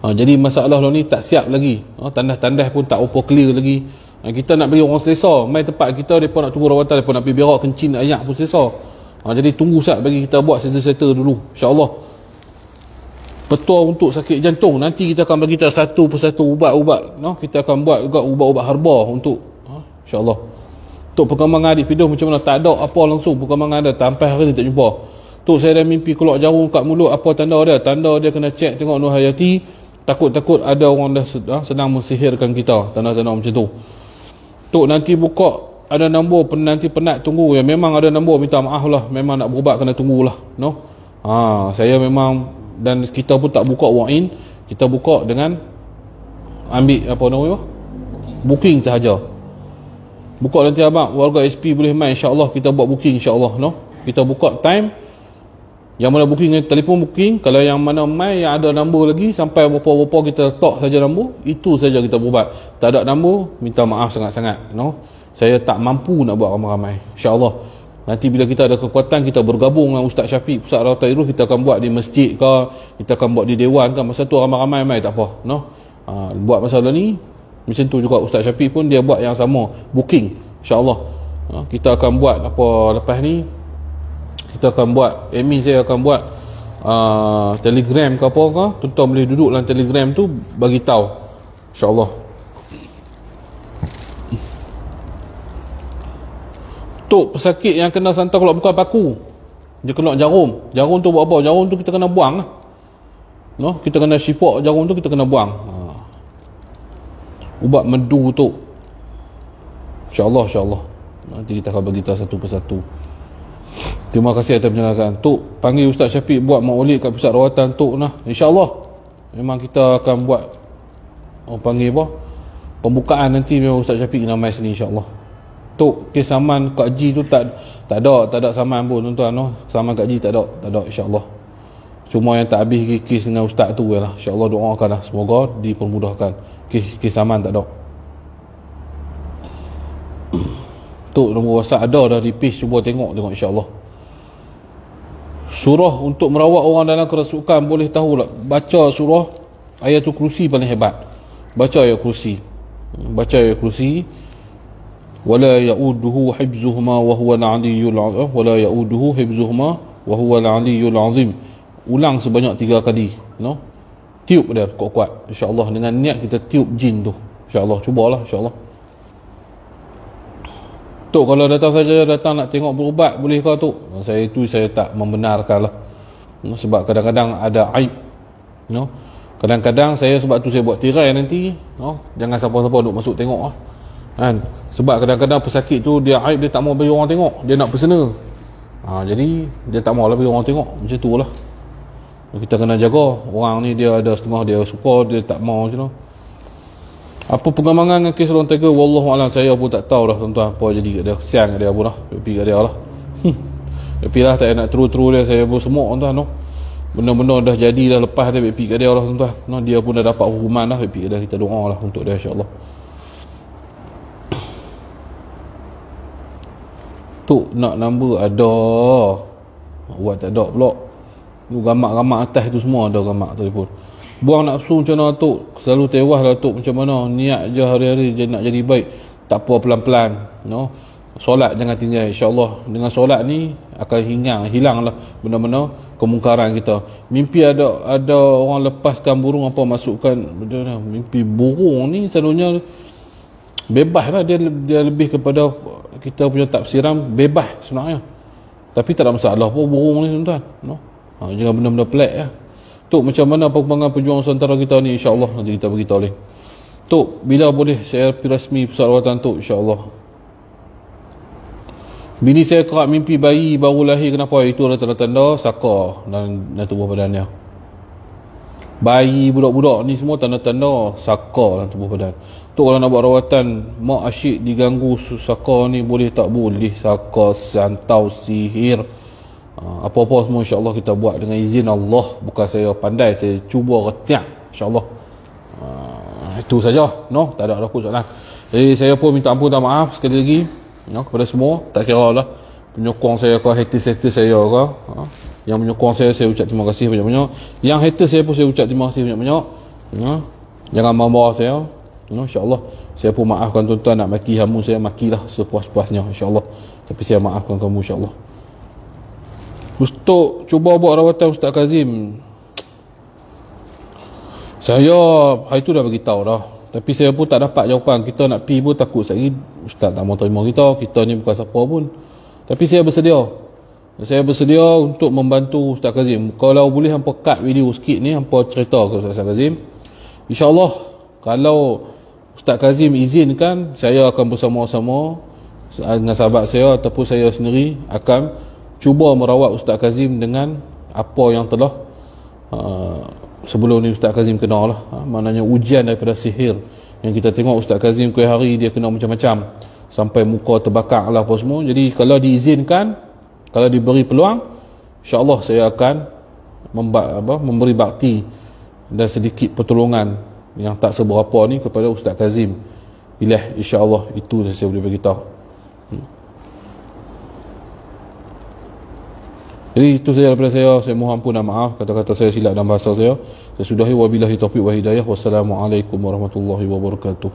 Jadi masalah ni tak siap lagi, tandas-tandas pun tak apa clear lagi. Kita nak bagi orang selesa mai tempat kita, depa nak tunggu rawatan, depa nak pergi berak kencing ayak pun selesa. Jadi tunggu sat bagi kita buat settle dulu, insya-Allah. Petua untuk sakit jantung, nanti kita akan bagi kita satu persatu ubat-ubat. Kita akan buat juga ubat-ubat herba untuk insya-Allah. Untuk perkembangan adik piduh macam mana? Tak ada apa langsung perkembangan ada, sampai hari ni tak jumpa. Tok saya dah mimpi keluar jarum kat mulut, apa tanda dia? Tanda dia kena cek tengok Nur Hayati. Takut-takut ada orang dah sedang mensihirkan kita, tanda-tanda macam tu. Tok nanti buka ada nombor, nanti penat tunggu. Ya memang ada nombor, minta maaf lah, memang nak berubat kena tunggulah. Saya memang, dan kita pun tak buka walk-in, kita buka dengan ambil apa namanya, booking sahaja. Buka nanti abang, warga SP boleh main, insya-Allah kita buat booking, insya-Allah. Kita buka time yang mana booking, telefon booking. Kalau yang mana main yang ada nombor lagi, sampai berapa-berapa kita talk saja nombor, itu saja kita berubat. Tak ada nombor, minta maaf sangat-sangat. Saya tak mampu nak buat ramai-ramai, insya-Allah. Nanti bila kita ada kekuatan, kita bergabung dengan Ustaz Syafiq Pusat Rawatan Irus, kita akan buat di masjid ke, kita akan buat di dewan ke, masa tu ramai-ramai mai tak apa. Buat masalah ni macam tu juga Ustaz Syafiq pun dia buat yang sama, booking, insya-Allah. Kita akan buat apa lepas ni, kita akan buat, admin saya akan buat Telegram ke apa ke, tuan-tuan boleh duduk dalam Telegram tu bagi tahu, insya-Allah. Tok pesakit yang kena santar kalau bukan paku, dia kena jarum. Jarum tu buat apa? Jarum tu kita kena buang lah. Kita kena syipak jarum tu, kita kena buang. Ubat medu tu, insya-Allah, insya-Allah. Nanti kita akan bagi tahu satu persatu. Terima kasih atas penjelasan. Tok panggil Ustaz Syafiq buat maulid kat pusat rawatan Tok nah. Insya-Allah. Memang kita akan buat panggil apa? Pembukaan nanti memang Ustaz Syafiq nak mai sini, insya-Allah. Tok kes saman Kak Ji tu tak ada saman pun tuan-tuan. Saman Kak Ji tak ada, insya-Allah. Cuma yang tak habis kes dengan ustaz tu lah, insya-Allah doakanlah semoga dipermudahkan. Kes saman tak ada. Tok nombor WhatsApp ada dah di page, cuba tengok insya-Allah. surah untuk merawat orang dalam kerasukan, boleh tahu lah, baca surah Ayatul Kursi paling hebat. Baca ayat kursi, baca ayat kursi. Wala ya'uduhu hibzuhuma wa huwa al-'aliyyul 'azim. Wala ya'uduhu hibzuhuma wa huwa al-'aliyyul 'azim. Ulang sebanyak 3 kali, no? Tiup dia kuat-kuat, insya-Allah, dengan niat kita tiup jin tu, insya-Allah. Cubalah, insya-Allah. Tok, kalau datang nak tengok berubat, boleh ke Tok? Saya tak membenarkan lah, sebab kadang-kadang ada aib, no? Kadang-kadang sebab tu saya buat tirai nanti, no? Jangan siapa-siapa duk masuk tengok lah, kan? Sebab kadang-kadang pesakit tu dia aib, dia tak mau bagi orang tengok, dia nak personal. Jadi dia tak mau lah bagi orang tengok, macam tu lah. Kita kena jaga. Orang ni dia ada setengah dia suka, dia tak mau macam tu. Apa pengembangan dengan kes orang Tiger, wallahualam, saya pun tak tahu dah tuan-tuan, apa jadi kat dia. Kesian kat dia pun lah, pergi kat dia lah. Tapi lah tak nak terus-terus dia, saya pun semua tuan-tuan, no? Benda-benda dah jadi dah, lepas dia pergi kat dia lah tuan-tuan, no? Dia pun dah dapat hukuman dah, pergi kat dia. Kita doa lah untuk dia, insya-Allah. Tok nak number ada, buat tak ada pula. Tu gambar-gambar atas tu semua ada gambar telefon. Buang nafsu macam mana Tok? Selalu tewas lah Tok, macam mana? Niat je hari-hari je nak jadi baik. Tak apa, pelan-pelan, no? Solat jangan tinggal, insya-Allah. Dengan solat ni akan hilang lah benda-benda kemungkaran kita. Mimpi ada orang lepaskan burung apa, masukkan mimpi burung ni selalunya bebas lah, dia lebih kepada kita punya tafsiran bebas sebenarnya. Tapi tak ada masalah pun burung ni tuan-tuan, no? Jangan benda-benda pelik lah. Tok, macam mana perkembangan perjuangan Nusantara kita ni, insya-Allah nanti kita beritahu lagi. Tok, bila boleh saya rasmi pusat rawatan Tok, insya-Allah. Bini saya kerap mimpi bayi baru lahir, kenapa? Itu adalah tanda-tanda saka dalam tubuh badannya. Bayi budak-budak ni semua tanda-tanda saka dalam tubuh badan. Tok, kalau nak buat rawatan mak asyik diganggu saka ni, boleh tak? Boleh. Saka, santau, sihir, apa-apa semua insya-Allah kita buat dengan izin Allah. Bukan saya pandai, saya cuba retiak, insya-Allah. Itu saja, no? Tak ada apa soalan. Jadi saya pun minta ampun dan maaf sekali lagi, no, kepada semua. Tak kira lah penyokong saya ke, haters saya ke, yang menyokong saya ucap terima kasih banyak-banyak. Yang haters saya pun saya ucap terima kasih banyak-banyak, no? Jangan marah saya, no? InsyaAllah saya pun maafkan tuan-tuan. Nak maki kamu, saya makilah sepuas-puasnya, insya-Allah. Tapi saya maafkan kamu, insya-Allah. Ustaz, cuba buat rawatan Ustaz Kazim. Saya hari tu dah beritahu dah, tapi saya pun tak dapat jawapan. Kita nak pergi pun takut sekali Ustaz tak mau terima kita. Kita ni bukan siapa pun. Tapi saya bersedia untuk membantu Ustaz Kazim. Kalau boleh hampa cut video sikit ni, hampa cerita ke Ustaz Kazim. InsyaAllah kalau Ustaz Kazim izinkan, saya akan bersama-sama dengan sahabat saya ataupun saya sendiri akan cuba merawat Ustaz Kazim dengan apa yang telah sebelum ni Ustaz Kazim kena lah. Maknanya ujian daripada sihir yang kita tengok Ustaz Kazim ke hari dia kena macam-macam, sampai muka terbakar lah apa semua. Jadi kalau diizinkan, kalau diberi peluang, insya-Allah saya akan memberi bakti dan sedikit pertolongan yang tak seberapa ni kepada Ustaz Kazim. Bila insya-Allah itu saya boleh beritahu. Jadi itu saja daripada saya mohon ampun dan maaf kata-kata saya silap dalam bahasa saya. Saya sudahi, wabillahi taufiq wa hidayah. Wassalamualaikum warahmatullahi wabarakatuh.